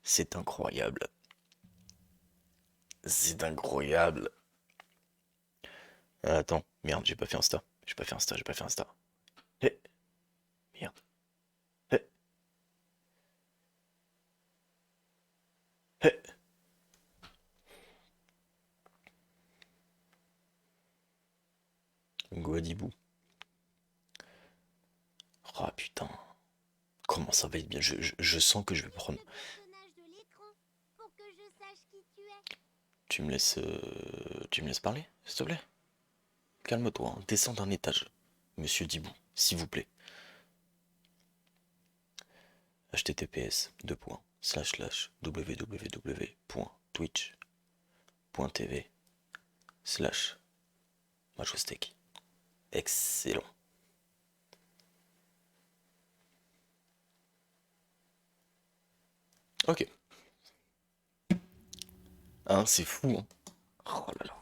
C'est incroyable. C'est incroyable. Attends, merde, j'ai pas fait Insta. J'ai pas fait Insta, j'ai pas fait Insta. Eh, merde. Eh, eh. Guadibou. Oh putain. Comment ça va être bien. Je sens que je vais prendre. Tu me laisses parler, s'il te plaît? Calme-toi, hein. Descends d'un étage. Monsieur Dibou, s'il vous plaît. https://www.twitch.tv/majostec. Excellent. Ok. Hein, c'est fou, hein. Oh là là.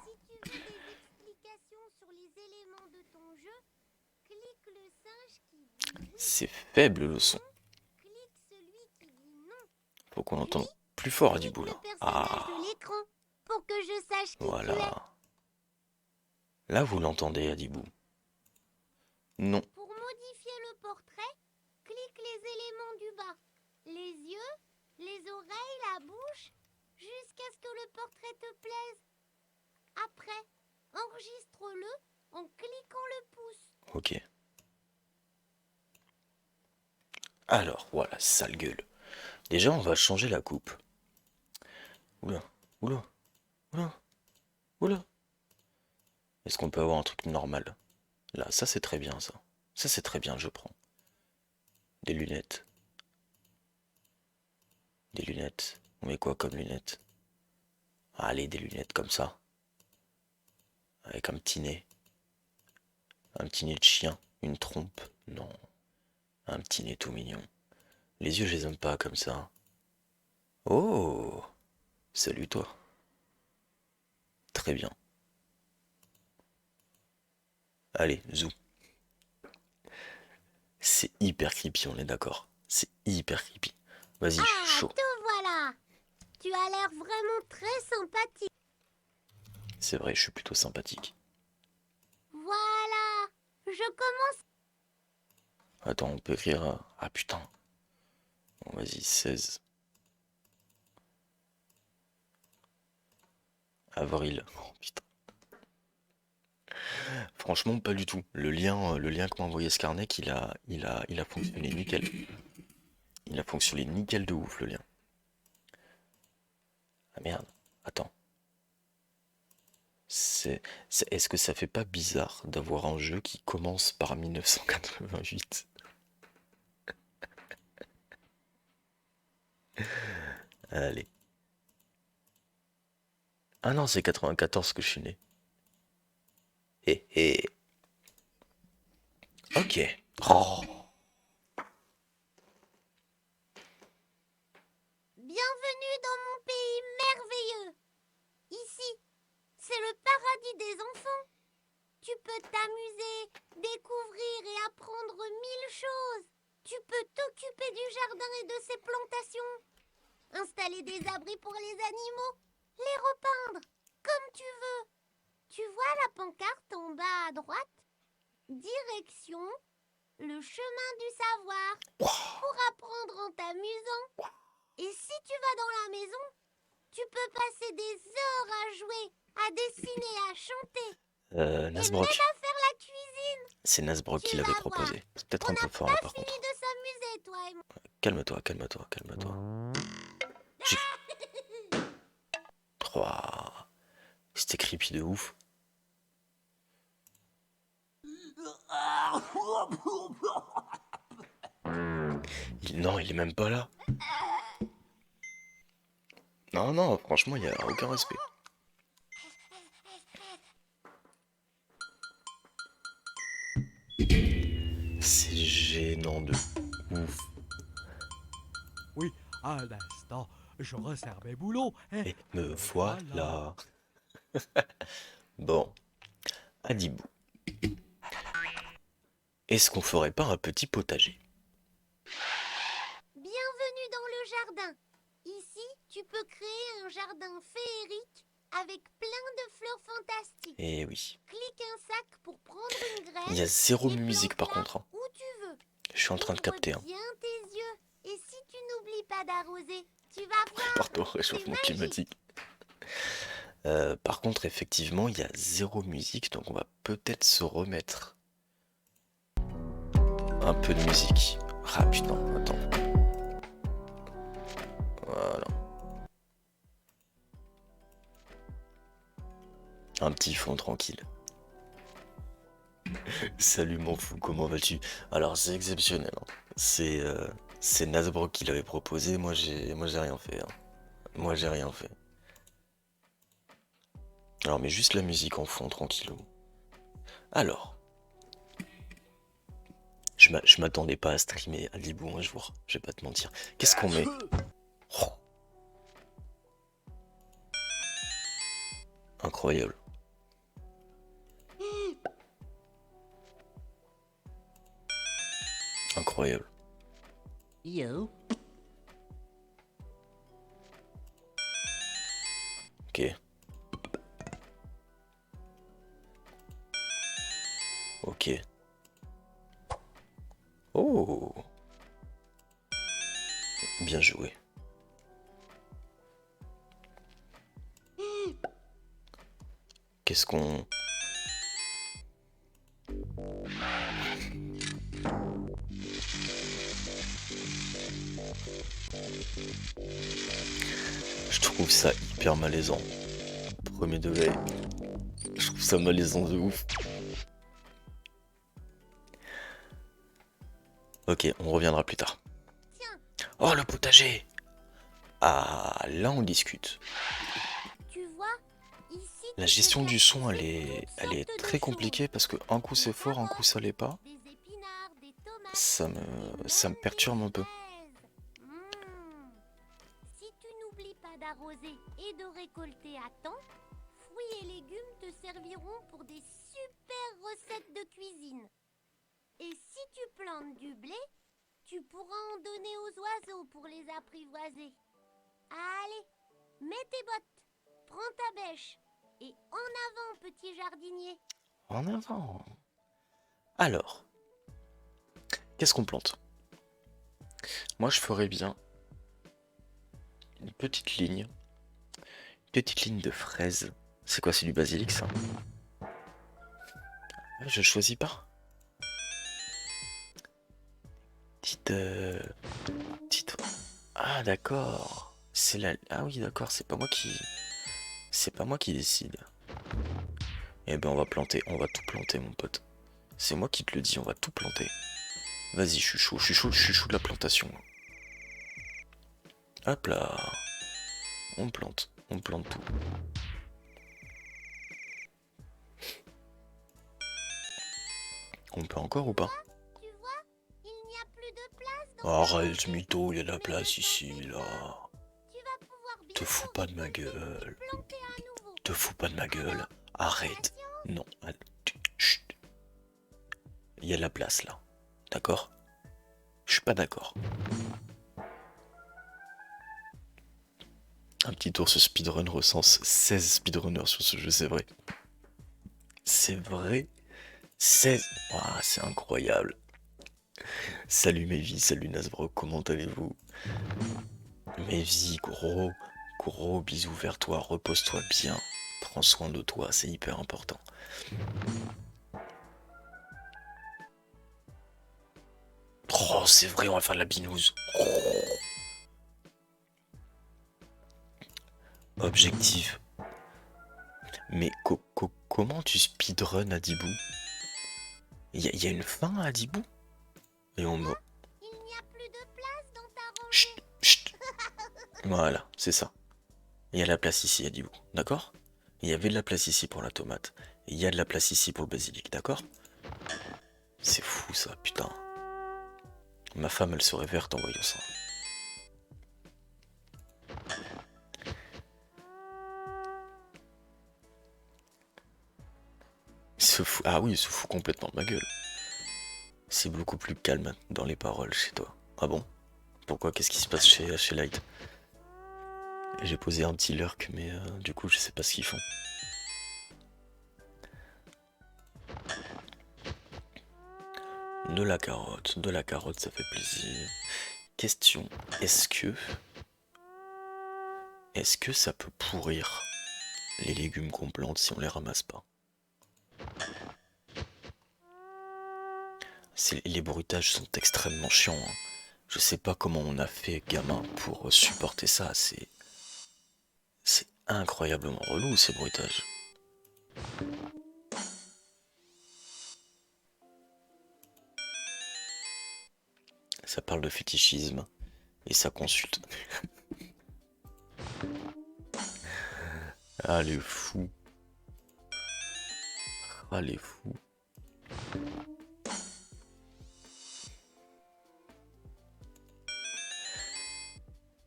C'est faible le son. Faut qu'on entende plus fort à Dibou là. Ah. Voilà. Là vous l'entendez à Dibou. Non. Pour modifier le portrait, clique les éléments du bas. Les yeux, les oreilles, la bouche, jusqu'à ce que le portrait te plaise. Après, enregistre-le en cliquant le pouce. Ok. Alors, voilà, sale gueule. Déjà, on va changer la coupe. Oula, oula, oula, oula. Est-ce qu'on peut avoir un truc normal? Là, ça c'est très bien ça. Ça c'est très bien, je prends. Des lunettes. Des lunettes. On met quoi comme lunettes? Allez, des lunettes comme ça. Avec un petit nez. Un petit nez de chien. Une trompe. Non. Un petit nez tout mignon. Les yeux, je les aime pas comme ça. Oh! Salut toi. Très bien. Allez, zou. C'est hyper creepy, on est d'accord. C'est hyper creepy. Vas-y, Ah, chaud. te voilà. Tu as l'air vraiment très sympathique. C'est vrai, je suis plutôt sympathique. Voilà. Je commence. Attends, on peut écrire... Ah putain. Bon, vas-y, 16. Avril. Oh putain. Franchement, pas du tout. Le lien que m'a envoyé Skarnek, il a fonctionné nickel. Il a fonctionné nickel de ouf, le lien. Ah merde. Attends. Est-ce que ça fait pas bizarre d'avoir un jeu qui commence par 1988? Allez. Ah non, c'est 94 que je suis né. Hé hé. Ok. Oh. Bienvenue dans mon pays merveilleux. Ici, c'est le paradis des enfants. Tu peux t'amuser, découvrir et apprendre 1000 choses. Tu peux t'occuper du jardin et de ses plantations. Installer des abris pour les animaux. Les repeindre, comme tu veux. Tu vois la pancarte en bas à droite? Direction, le chemin du savoir. Pour apprendre en t'amusant. Et si tu vas dans la maison, tu peux passer des heures à jouer, à dessiner, à chanter. Et même Nasbrock. à faire la cuisine. C'est Nasbrock qui Tu l'avait vas voir. proposé. C'est peut-être On un peu n'a fort pas là par fini contre. de s'amuser, toi et moi. Calme-toi, calme-toi, calme-toi. J'ai... Ouah. C'était creepy de ouf. Non, il est même pas là. Non, non, franchement, il n'y a aucun respect. C'est gênant de ouf. Oui, à l'instant, je resserre mes boulots. Et me voilà. Bon, Adibou. est-ce qu'on ferait pas un petit potager? Bienvenue dans le jardin. Ici, tu peux créer un jardin féerique avec plein de fleurs fantastiques. Eh oui. Clique un sac pour prendre une graine. Il y a zéro et musique par plante-la contre, hein. où tu veux. Je suis en train de capter, hein. Ouvre bien tes yeux. Et si tu n'oublies pas d'arroser, tu vas voir. Pardon, réchauffement magique. climatique. Par contre, effectivement, il y a zéro musique, donc on va peut-être se remettre un peu de musique. Ah putain, attends. Voilà. Un petit fond tranquille. Salut mon fou, comment vas-tu? Alors c'est exceptionnel, hein. C'est Nasbro qui l'avait proposé, moi j'ai rien fait, hein. Moi j'ai rien fait. Alors mais juste la musique en fond tranquillou. Alors. Je m'attendais pas à streamer Adibou un jour, je vais pas te mentir. Qu'est-ce qu'on met? Oh. Incroyable. Incroyable. Yo. Ok. Ok. Oh. Bien joué. Qu'est-ce qu'on... Je trouve ça hyper malaisant. Premier degré. Je trouve ça malaisant de ouf. Ok, on reviendra plus tard. Tiens, Oh, le potager! Ah, là on discute. tu vois, ici, La tu peux gestion du son, cultiver elle toutes est sortes de très compliquée parce que un coup c'est fort, un coup ça l'est pas. Des épinards, des tomates, Ça et me même perturbe des un peu. fraises. Si tu n'oublies pas d'arroser et de récolter à temps, fruits et légumes te serviront pour des super recettes de cuisine. Et si tu plantes du blé, tu pourras en donner aux oiseaux pour les apprivoiser. Allez, mets tes bottes, prends ta bêche et en avant, petit jardinier. En avant. Alors, qu'est-ce qu'on plante? Moi je ferais bien une petite ligne. Une petite ligne de fraises. C'est quoi, c'est du basilic ça? Ah, je choisis pas. Petite... petite... Ah d'accord. C'est la... Ah oui d'accord, c'est pas moi qui... C'est pas moi qui décide. Eh ben on va planter, on va tout planter mon pote. C'est moi qui te le dis, on va tout planter. Vas-y, je suis chaud, je suis chaud, je suis chaud de la plantation. Hop là. On plante tout. On peut encore ou pas? Tu vois, il n'y a plus de place dans ta Arrête, rangée. mytho, il y a de la Mais place cette ici, année, là. tu vas pouvoir Te fous bientôt pas de ma récolter gueule. et planter à nouveau. Te fous pas de ma gueule. Arrête. Non. Chut. Il y a de la place là. D'accord? Je suis pas d'accord. Un petit tour sur speedrun recense 16 speedrunners sur ce jeu, c'est vrai. C'est vrai. 16. Ouah, c'est incroyable. Salut Mevi, salut Nasbro, comment allez-vous? Mevi, gros bisous vers toi, repose-toi bien. Prends soin de toi, c'est hyper important. Oh, c'est vrai, on va faire de la binouse. Oh. Objectif. Mais comment tu speedrun Adibou? Il y a une fin à Adibou? Et on me... Il n'y a plus de place dans ta rangée. Chut, chut. Voilà, c'est ça. Il y a de la place ici Adibou, d'accord? Il y avait de la place ici pour la tomate. Et il y a de la place ici pour le basilic, d'accord? C'est fou ça, putain. Ma femme, elle serait verte en voyant ça. Il se fout... Ah oui, il se fout complètement de ma gueule. C'est beaucoup plus calme dans les paroles chez toi. Ah bon? Pourquoi? Qu'est-ce qui se passe chez Light? J'ai posé un petit lurk, mais du coup, je sais pas ce qu'ils font. De la carotte, ça fait plaisir. Question, est-ce que ça peut pourrir les légumes qu'on plante si on les ramasse pas? Les bruitages sont extrêmement chiants, hein. Je sais pas comment on a fait gamin pour supporter ça, c'est incroyablement relou ces bruitages. Ça parle de fétichisme et ça consulte. Ah les fous. Ah les fous.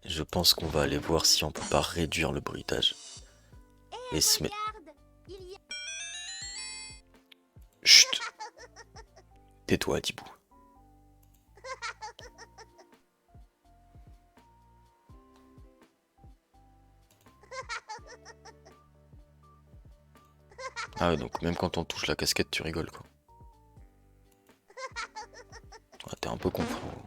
Je pense qu'on va aller voir si on peut pas réduire le bruitage. Et se mettre... Regarde, il y a... Chut. Tais-toi, Dibou. Ah ouais, donc même quand on touche la casquette, tu rigoles quoi. Ah, t'es un peu con, frérot.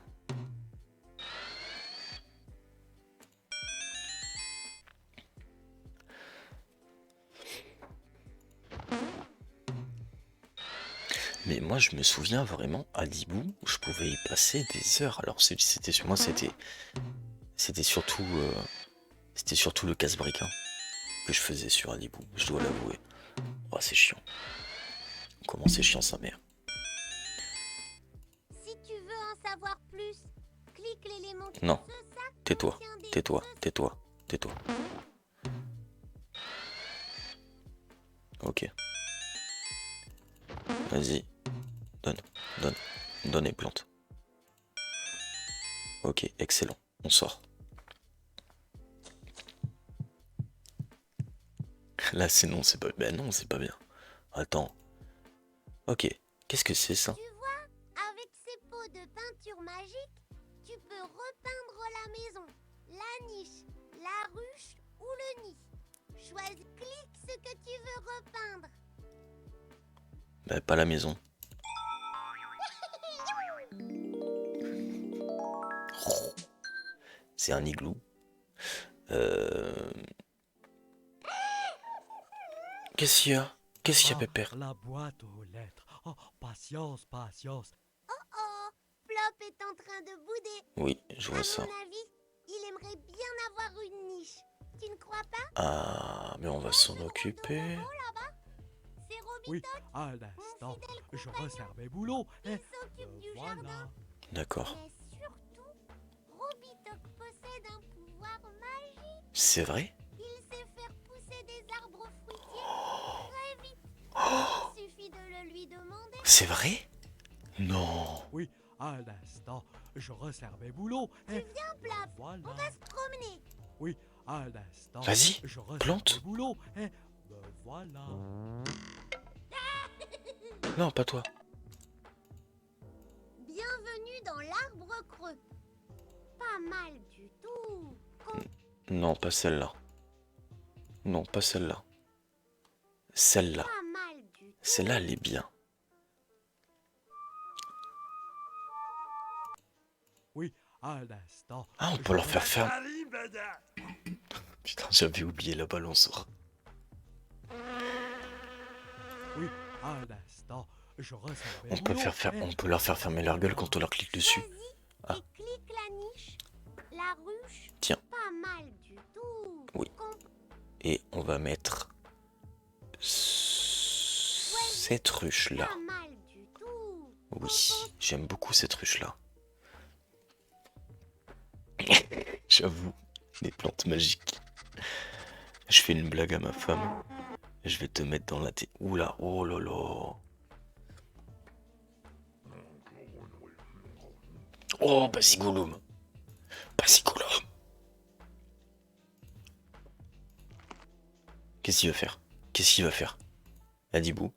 Mais moi je me souviens vraiment à Dibou, je pouvais y passer des heures. Alors c'était surtout le casse-brique hein, que je faisais sur Adibou, je dois l'avouer. Oh c'est chiant. Comment c'est chiant sa mère. Si tu veux en savoir plus, clique l'élément qui Non. ce sac Tais-toi, contient des tais-toi, œufs. tais-toi, tais-toi. Ok. Vas-y. Donne et plante. Ok, excellent. On sort. Là c'est non, c'est pas... Ben non, c'est pas bien. Attends. Ok. Qu'est-ce que c'est ça? Tu vois, avec ces pots de peinture magique, tu peux repeindre la maison, la niche, la ruche ou le nid. Choisis, clique ce que tu veux repeindre. Ben pas la maison. C'est un igloo. Qu'est-ce qu'il y a? Qu'est-ce qu'il y a, Ah, Pépère? la boîte aux lettres. Oh, patience, patience. Oh, Plop est en train de bouder. Oui, je À vois ça. mon avis, il aimerait bien avoir une niche. Tu ne crois pas? Ah, mais on va s'en occuper. Là-bas, c'est Oui, Robitoc. à l'instant, fidèle je compagnon. resserre mes boulots. Il s'occupe du voilà. jardin. D'accord. Mais surtout, Robitoc possède un pouvoir magique. C'est vrai? Il sait faire pousser des arbres fruitiers très vite. Il suffit de le lui demander. C'est vrai? Non. Oui, à l'instant, je resserre mes boulots. Viens, Plop, Voilà. on va se promener. Oui, à l'instant, Vas-y, je resserre plante. mes boulots. Me voilà. Non, pas toi. Bienvenue dans l'arbre creux. Pas mal du tout. Non, pas celle-là. Non, pas celle-là. Celle-là. Pas mal du tout. Celle-là, elle est bien. Oui, à l'instant. Ah, on peut leur faire faire... Putain, j'avais oublié la balançoire. Oui, à l'instant, je resserre mes On peut boulots. on peut leur faire fermer leur gueule quand on leur clique dessus. Vas-y Ah. et clique la niche, la ruche. Tiens. Pas mal du tout. Oui. Et on va mettre... cette ruche-là. Pas mal du tout. Oui, j'aime beaucoup cette ruche-là. J'avoue, des plantes magiques. Je fais une blague à ma femme. Je vais te mettre dans la tête. Oula, oh là là. Oh, Basigouloum. Basigouloum. Qu'est-ce qu'il va faire? Qu'est-ce qu'il va faire? Adibou.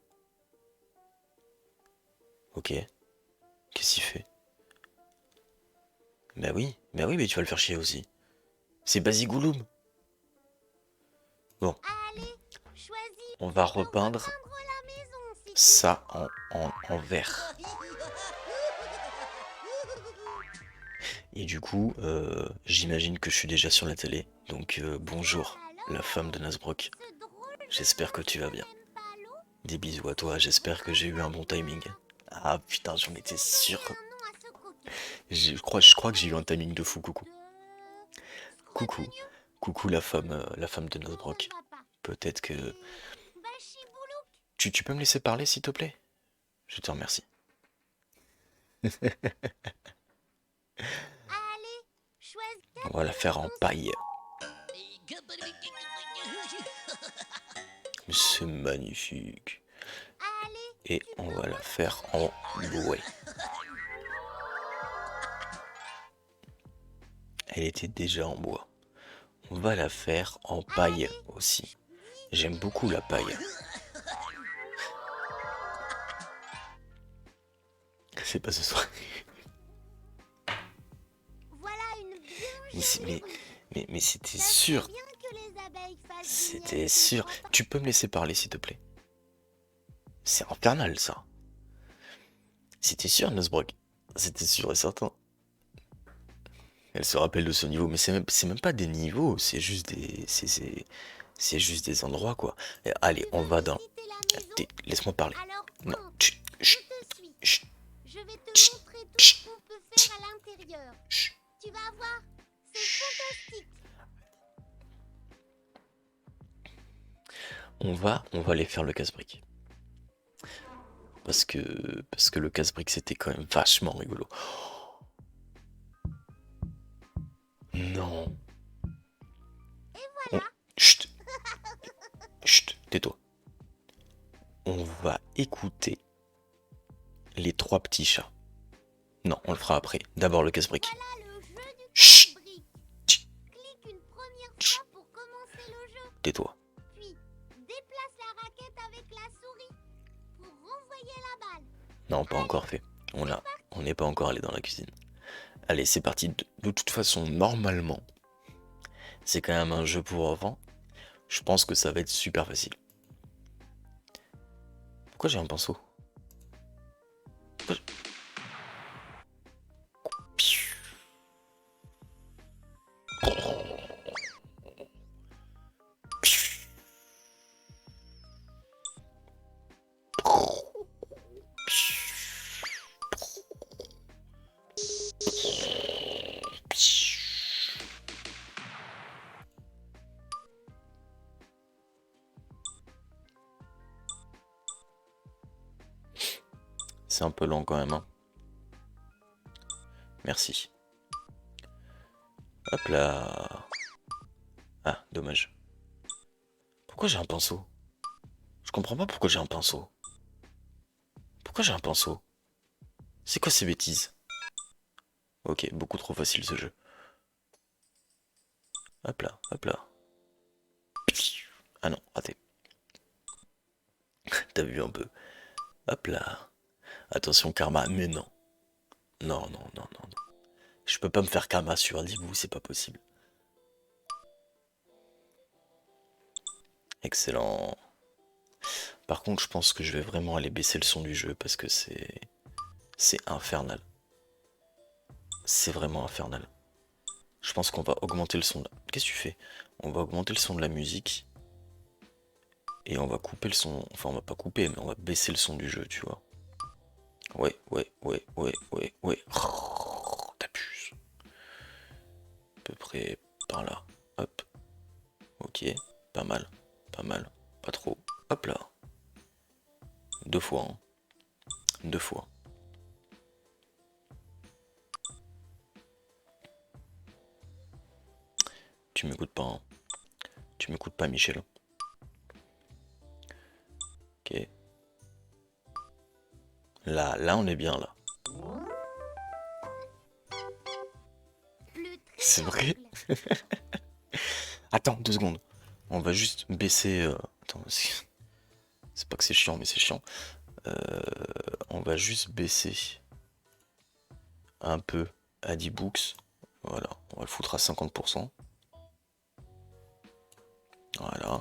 Ok. Qu'est-ce qu'il fait? Bah oui, mais tu vas le faire chier aussi. C'est Basigouloum. Bon, Allez, choisis. on va On va repeindre peindre la maison si tu ça en vert. Et du coup, j'imagine que je suis déjà sur la télé. Donc bonjour, la femme de Nasbrook. veux. Ce drôle de J'espère que gosse tu vas ne bien. n'aime pas l'eau. Des bisous à toi, j'espère que j'ai eu un bon timing. Ah putain, j'en étais sûr. Donner un nom à ce coquin. Je crois que j'ai eu un timing de fou, coucou. De... Coucou. Scrogneux. Coucou la femme de Non, ça Nasbrook. ne va pas. Peut-être que... Bachiboulouk. Tu peux me laisser parler, s'il te plaît? Je te remercie. Allez, choisis. On va la faire en paille. C'est magnifique. Allez, Et on va la faire en bouée. Elle était déjà en bois. On va la faire en paille aussi. J'aime beaucoup la paille. C'est pas ce soir. voilà une bien Mais, jolie rue. mais c'était Ça serait sûr. bien que les abeilles fassent du C'était miel, tu sûr. crois pas? Tu peux me laisser parler, s'il te plaît? C'est infernal, ça. C'était sûr, Nosbrook. C'était sûr et certain. Elle se rappelle de ce niveau, mais c'est même pas des niveaux, c'est juste des... C'est juste des endroits, quoi. Et allez, Tu on veux va dans... visiter la maison? Laisse-moi parler. Alors Non, entre. chut, Je chut, te suis. chut, Je vais te chut, montrer tout chut, ce qu'on peut faire à l'intérieur. chut. Tu vas voir, c'est fantastique. On va aller faire le casse-brique. Parce que le casse-brique, c'était quand même vachement rigolo. Non. Chut. Chut, tais-toi. On va écouter les trois petits chats. Non, on le fera après. D'abord le casse-brique. Voilà le jeu du Chut. casse-brique. Chut. Clique une première fois pour commencer le jeu. Tais-toi. Puis, déplace la raquette avec la souris pour renvoyer la balle. Non, pas encore fait. On n'est pas encore allé dans la cuisine. Allez, c'est parti. De toute façon, normalement, c'est quand même un jeu pour enfants. Je pense que ça va être super facile. Pourquoi j'ai un pinceau? Pourquoi C'est un peu long quand même, hein. Merci. Hop là. Ah, dommage. Pourquoi j'ai un pinceau? Je comprends pas pourquoi j'ai un pinceau. Pourquoi j'ai un pinceau? C'est quoi ces bêtises? Ok, beaucoup trop facile ce jeu. Hop là, hop là. Ah non, raté. T'as vu un peu. Hop là. Attention karma, mais non. Non, non, non, non, non. Je peux pas me faire karma sur Livou, c'est pas possible. Excellent. Par contre, je pense que je vais vraiment aller baisser le son du jeu parce que c'est infernal. C'est vraiment infernal. Je pense qu'on va augmenter le son. Qu'est-ce que tu fais? On va augmenter le son de la musique. Et on va couper le son. Enfin, on va pas couper, mais on va baisser le son du jeu, tu vois. Ouais. T'abuses. À peu près par là. Hop. Ok. Pas mal. Pas mal. Pas trop. Hop là. 2 fois. Hein. 2 fois. Tu m'écoutes pas. Hein. Tu m'écoutes pas, Michel. Ok. Là, on est bien là. Le C'est vrai? triangle. Attends, 2 secondes. On va juste baisser. Attends, c'est pas que c'est chiant, mais c'est chiant. On va juste baisser un peu à 10 books. Voilà, on va le foutre à 50%. Voilà.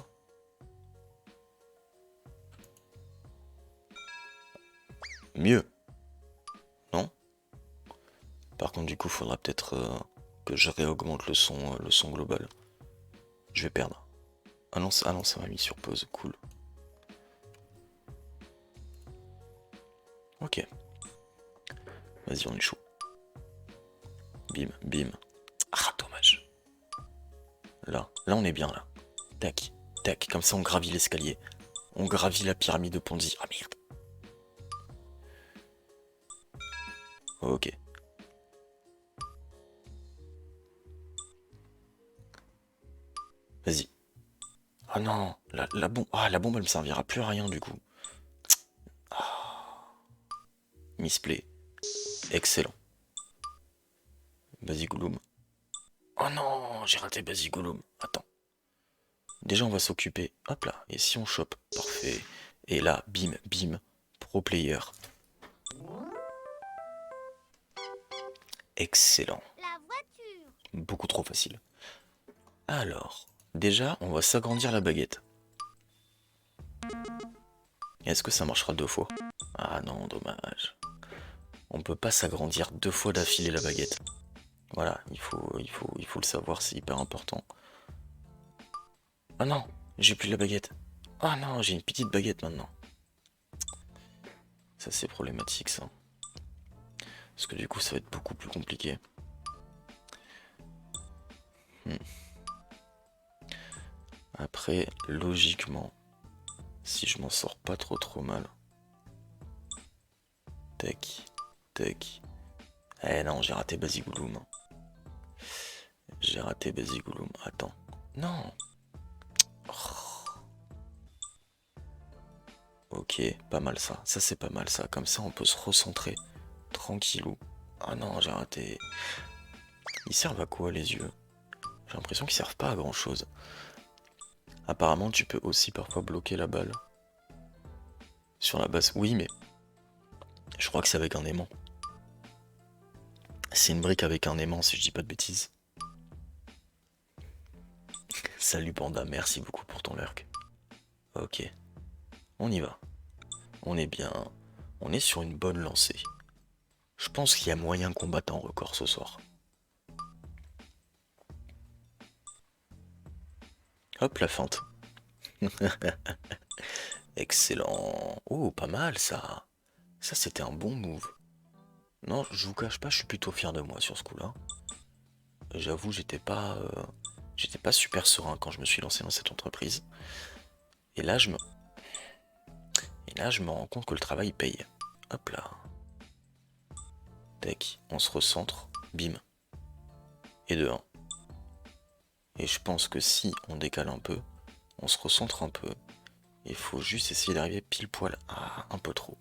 Mieux. Non? Par contre, du coup, faudra peut-être que je réaugmente le son global. Je vais perdre. Ah non, ça m'a mis sur pause. Cool. Ok. Vas-y, on est chaud. Bim, bim. Ah, dommage. Là, on est bien, là. Tac, tac. Comme ça, on gravit l'escalier. On gravit la pyramide de Ponzi. Ah, merde. Ok. Vas-y. Ah non, la bombe. Ah, la bombe, elle me servira plus à rien, du coup. Ah. Misplay. Excellent. Basigouloum. Oh non, j'ai raté Basigouloum. Attends. Déjà, on va s'occuper. Hop là. Et si on chope? Parfait. Et là, bim, bim. Pro player. Excellent. La voiture. Beaucoup trop facile. Alors, déjà, on va s'agrandir la baguette. Est-ce que ça marchera 2 fois? Ah non, dommage. On peut pas s'agrandir 2 fois d'affilée la baguette. Voilà, il faut le savoir, c'est hyper important. Ah non, j'ai plus la baguette. Ah non, j'ai une petite baguette maintenant. Ça c'est problématique ça. Parce que du coup ça va être beaucoup plus compliqué. Après, logiquement, si je m'en sors pas trop mal. Tac, tac. Eh non, j'ai raté Basigouloum. J'ai raté Basigouloum. Attends. Non. Oh. Ok, pas mal ça. Ça c'est pas mal ça. Comme ça on peut se recentrer. Tranquillou. Ah non, j'ai raté. Ils servent à quoi les yeux? J'ai l'impression qu'ils servent pas à grand chose. Apparemment tu peux aussi parfois bloquer la balle. Sur la base. Oui mais je crois que c'est avec un aimant. C'est une brique avec un aimant si je dis pas de bêtises. Salut Panda, merci beaucoup pour ton lurk. Ok. On y va. On est bien. On est sur une bonne lancée. Je pense qu'il y a moyen qu'on batte en record ce soir. Hop, la feinte. Excellent. Oh, pas mal ça. Ça, c'était un bon move. Non, je vous cache pas, je suis plutôt fier de moi sur ce coup-là. J'avoue, j'étais pas super serein quand je me suis lancé dans cette entreprise. Et là, je me rends compte que le travail paye. Hop là. Tac, on se recentre. Bim. Et de 1. Et je pense que si on décale un peu, on se recentre un peu. Il faut juste essayer d'arriver pile poil. Ah, un peu trop.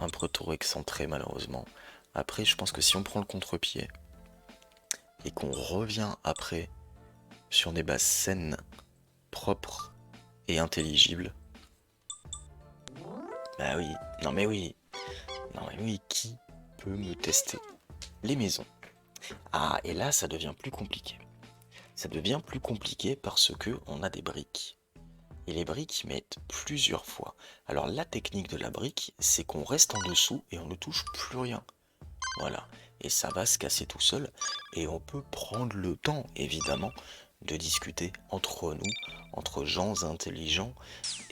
Un peu trop excentré malheureusement. Après, je pense que si on prend le contre-pied et qu'on revient après sur des bases saines, propres et intelligibles. Bah oui, non mais oui. Non mais oui, qui peut me tester? Les maisons. Ah, et là, ça devient plus compliqué. Ça devient plus compliqué parce que on a des briques. Et les briques mettent plusieurs fois. Alors la technique de la brique, c'est qu'on reste en dessous et on ne touche plus rien. Voilà. Et ça va se casser tout seul. Et on peut prendre le temps, évidemment, de discuter entre nous, entre gens intelligents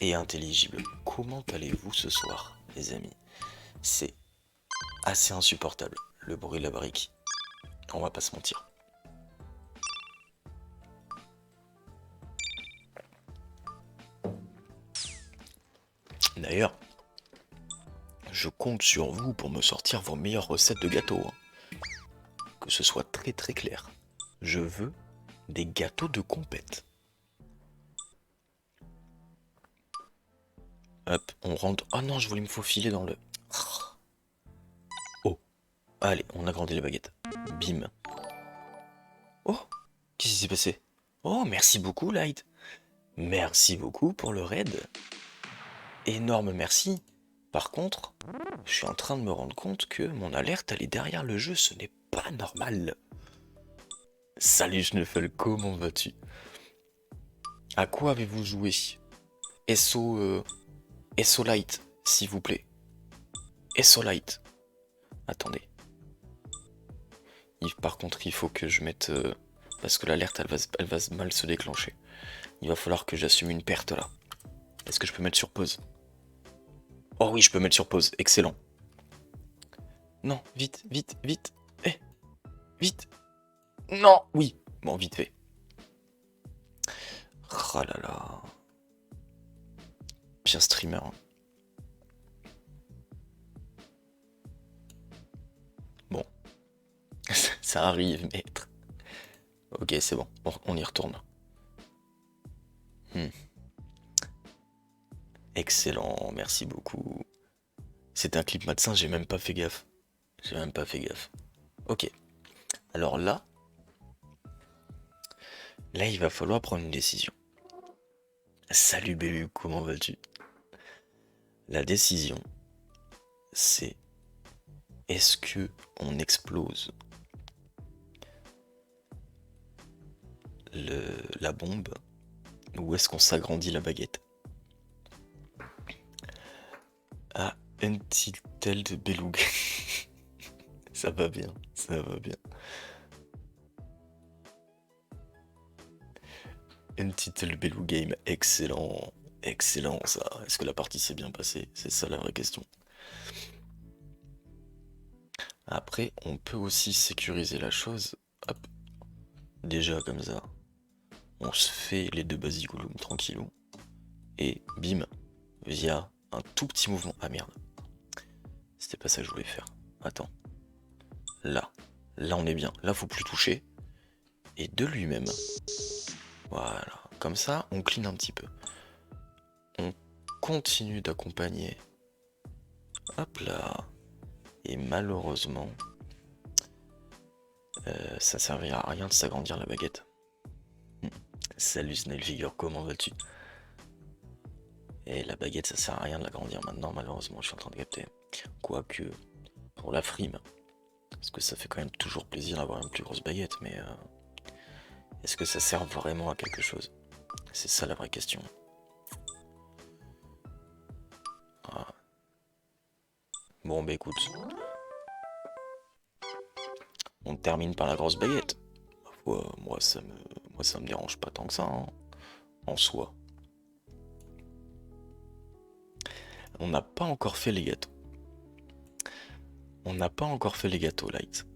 et intelligibles. Comment allez-vous ce soir, les amis? C'est assez insupportable, le bruit de la brique. On va pas se mentir. D'ailleurs, je compte sur vous pour me sortir vos meilleures recettes de gâteaux. Hein. Que ce soit très très clair. Je veux des gâteaux de compète. Hop, on rentre. Oh non, je voulais me faufiler dans le... Oh, allez, on agrandit les baguettes. Bim. Oh, qu'est-ce qui s'est passé? Oh, merci beaucoup, Light. Merci beaucoup pour le raid. Énorme merci. Par contre, je suis en train de me rendre compte que mon alerte, elle est derrière le jeu. Ce n'est pas normal. Salut Schnuffel, comment vas-tu? À quoi avez-vous joué? SO Light, s'il vous plaît. SO Light. Attendez. Par contre, il faut que je mette... parce que l'alerte, elle va mal se déclencher. Il va falloir que j'assume une perte, là. Est-ce que je peux mettre sur pause? Oh oui, je peux mettre sur pause. Excellent. Non, vite, vite, vite. Eh, vite. Non, oui. Bon, vite fait. Oh là là. Pire streamer. Hein. Bon. Ça arrive, maître. Ok, c'est bon. On y retourne. Excellent, merci beaucoup. C'est un clip médecin, j'ai même pas fait gaffe. J'ai même pas fait gaffe. Ok. Alors là, il va falloir prendre une décision. Salut Bélu, comment vas-tu? La décision, c'est est-ce que on explose la bombe ou est-ce qu'on s'agrandit la baguette? Ah, Untitled Beluga. Ça va bien, ça va bien. Untitled Beluga Game, excellent. Excellent ça. Est-ce que la partie s'est bien passée? C'est ça la vraie question. Après, on peut aussi sécuriser la chose. Hop. Déjà comme ça. On se fait les deux basigoulous tranquillou. Et bim. Via un tout petit mouvement. Ah merde. C'était pas ça que je voulais faire. Attends. Là. Là on est bien. Là faut plus toucher. Et de lui-même. Voilà. Comme ça, on clean un petit peu. On continue d'accompagner. Hop là. Et malheureusement, ça servira à rien de s'agrandir la baguette. Salut Snail Figure, comment vas-tu? Et la baguette, ça sert à rien de l'agrandir maintenant, malheureusement, je suis en train de capter. Quoique, pour la frime, parce que ça fait quand même toujours plaisir d'avoir une plus grosse baguette, mais est-ce que ça sert vraiment à quelque chose? C'est ça la vraie question. Ah. Bon, bah écoute. On termine par la grosse baguette. Moi, ça me dérange pas tant que ça, hein, en soi. On n'a pas encore fait les gâteaux. On n'a pas encore fait les gâteaux, Light.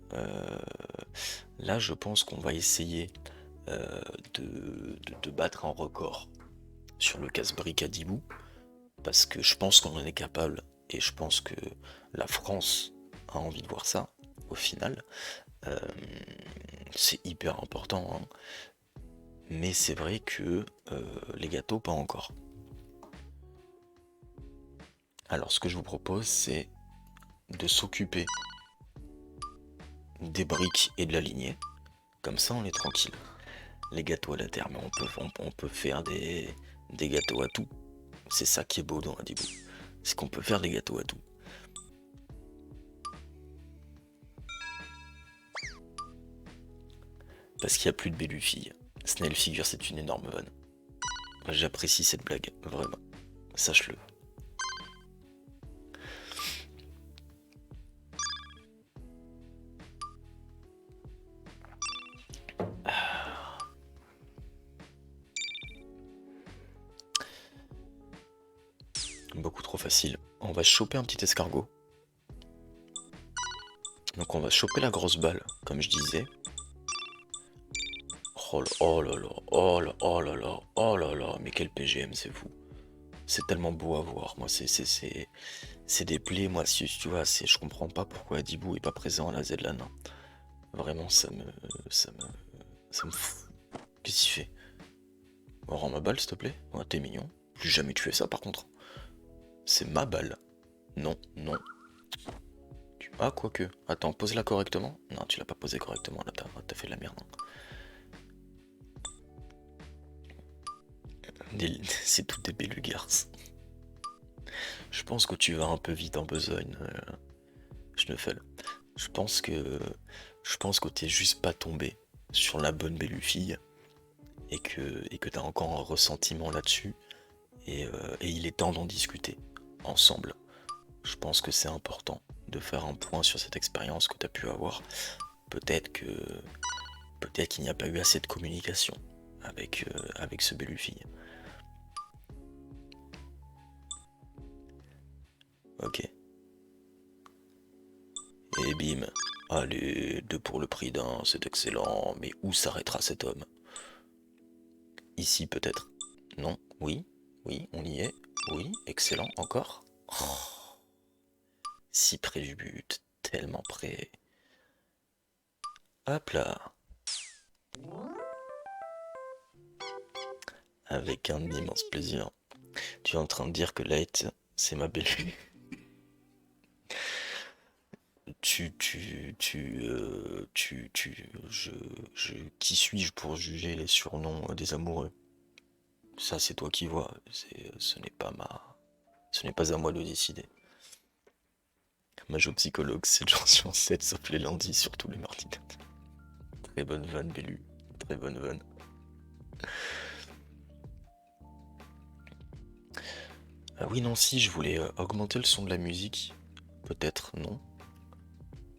Là, je pense qu'on va essayer de battre un record sur le casse-brique à Dibou. Parce que je pense qu'on en est capable. Et je pense que la France a envie de voir ça, au final. C'est hyper important. Hein. Mais c'est vrai que les gâteaux, pas encore. Alors, ce que je vous propose, c'est de s'occuper des briques et de la lignée. Comme ça, on est tranquille. Les gâteaux à la terre, mais on peut faire des gâteaux à tout. C'est ça qui est beau dans Adibou. C'est qu'on peut faire des gâteaux à tout. Parce qu'il n'y a plus de Bellufille. Snail Figure, c'est une énorme vanne. J'apprécie cette blague, vraiment. Sache-le. Beaucoup trop facile. On va choper un petit escargot. Donc on va choper la grosse balle, comme je disais. Oh là là, oh là, oh là là, oh là là, mais quel PGM, c'est fou. C'est tellement beau à voir. Moi, c'est des plaies. Moi, si tu vois, je comprends pas pourquoi Adibou est pas présent à la Z-LAN. Vraiment, ça me fout. Qu'est-ce qu'il fait? Rends ma balle, s'il te plaît. Ouais, t'es mignon. Plus jamais tu fais ça, par contre. C'est ma balle. Non, non. Ah, quoique. Attends, pose-la correctement. Non, tu l'as pas posée correctement, là, t'as fait de la merde. Hein. C'est tout des belugars. Je pense que tu vas un peu vite en besogne, Schnuffel. Je pense que. Je pense que t'es juste pas tombé sur la bonne bellufille et que t'as encore un ressentiment là-dessus. Et il est temps d'en discuter ensemble. Je pense que c'est important de faire un point sur cette expérience que t'as pu avoir. Peut-être que. Peut-être qu'il n'y a pas eu assez de communication avec ce bellufille. Ok. Et bim. Allez, deux pour le prix d'un, c'est excellent. Mais où s'arrêtera cet homme? Ici peut-être. Non. Oui. Oui, on y est. Oui, excellent. Encore. Oh, si près du but. Tellement près. Hop là. Avec un immense plaisir. Tu es en train de dire que Light, c'est ma belle. Qui suis-je pour juger les surnoms des amoureux? Ça, c'est toi qui vois. Ce n'est pas à moi de décider. Ma psychologue, c'est le jour sur 7, sauf les lundis, surtout les mardis. Très bonne vanne, Bellu. Très bonne vanne. Ah oui, non, si, je voulais augmenter le son de la musique. Peut-être, non.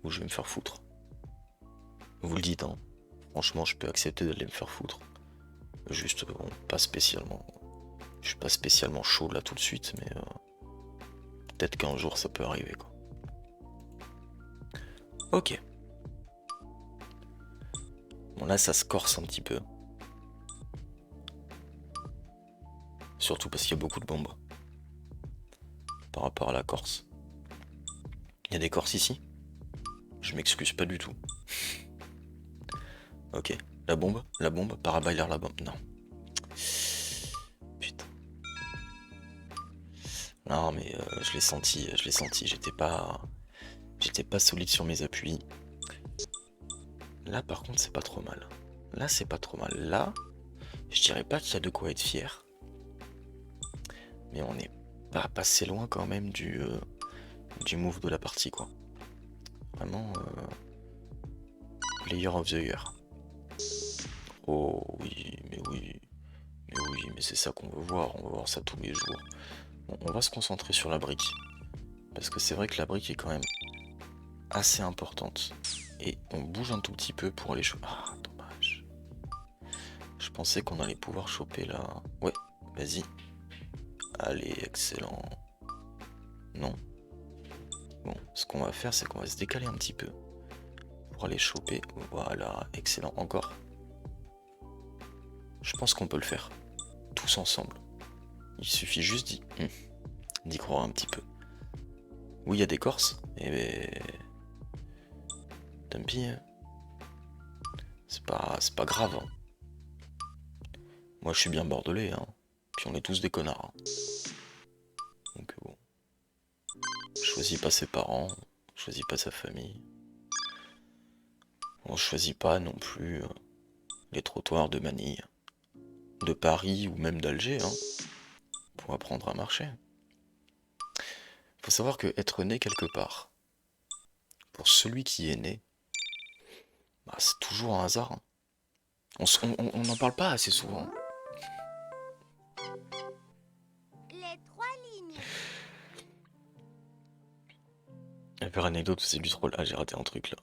Ou je vais me faire foutre. Vous le dites, hein. Franchement, je peux accepter d'aller me faire foutre. Juste, bon, pas spécialement. Je suis pas spécialement chaud là tout de suite, mais peut-être qu'un jour ça peut arriver, quoi. Ok. Bon, là, ça se corse un petit peu. Surtout parce qu'il y a beaucoup de bombes. Par rapport à la Corse. Il y a des Corses ici? Je m'excuse pas du tout. Ok. La bombe, parabailer la bombe. Non. Putain. Non, mais je l'ai senti, j'étais pas solide sur mes appuis. Là, par contre, c'est pas trop mal. Là, c'est pas trop mal. Là, je dirais pas qu'il y a de quoi être fier. Mais on n'est pas passé loin quand même du move de la partie, quoi. Vraiment, player of the year. Oh oui, mais oui. Mais oui, mais c'est ça qu'on veut voir. On va voir ça tous les jours. Bon, on va se concentrer sur la brique. Parce que c'est vrai que la brique est quand même assez importante. Et on bouge un tout petit peu pour aller choper. Ah, dommage. Je pensais qu'on allait pouvoir choper là. Ouais, vas-y. Allez, excellent. Non. Bon, ce qu'on va faire, c'est qu'on va se décaler un petit peu. Pour aller choper. Voilà, excellent. Encore. Je pense qu'on peut le faire. Tous ensemble. Il suffit juste d'y croire un petit peu. Oui, il y a des Corses. Et ben... Tant pis, hein. C'est pas grave, hein. Moi, je suis bien bordelais, hein. Puis on est tous des connards, hein. Donc bon. Choisit pas ses parents, choisit pas sa famille. On choisit pas non plus les trottoirs de Manille, de Paris ou même d'Alger, hein, pour apprendre à marcher. Faut savoir que être né quelque part, pour celui qui est né, bah, c'est toujours un hasard, hein. On n'en parle pas assez souvent. Les trois lignes. La pire anecdote, c'est du troll. Ah, j'ai raté un truc là.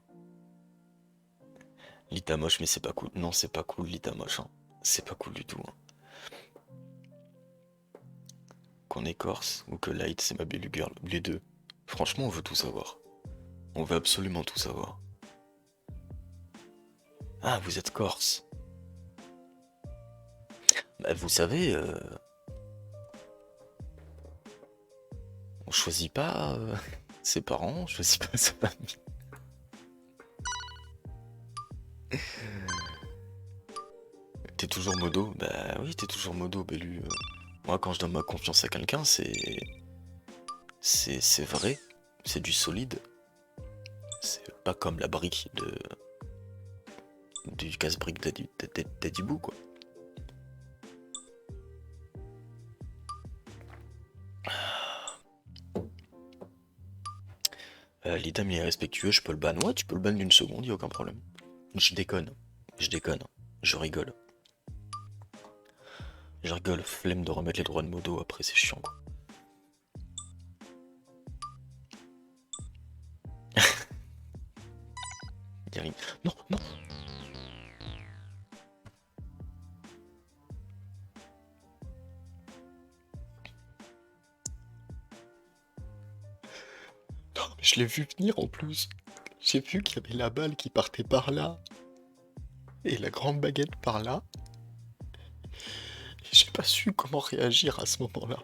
Litamoche, mais c'est pas cool. Non, c'est pas cool, Litamoche, hein. C'est pas cool du tout, hein. Qu'on est Corse ou que Light, c'est ma Bellu Girl. Les deux. Franchement, on veut tout savoir. On veut absolument tout savoir. Ah, vous êtes Corse. Bah, vous savez, on choisit pas ses parents, on choisit pas sa famille. T'es toujours modo? Bah oui, t'es toujours modo, Bellu. Moi, quand je donne ma confiance à quelqu'un, c'est vrai, c'est du solide. C'est pas comme la brique du casse-brique d'Adibou, quoi. L'idam il est respectueux, je peux le ban. Ouais, tu peux le ban d'une seconde, y a aucun problème. Je déconne. Je déconne. Je rigole. Je rigole, flemme de remettre les droits de modo après, c'est chiant quoi. Non, non. Non, mais je l'ai vu venir en plus. J'ai vu qu'il y avait la balle qui partait par là. Et la grande baguette par là. Et j'ai pas su comment réagir à ce moment-là.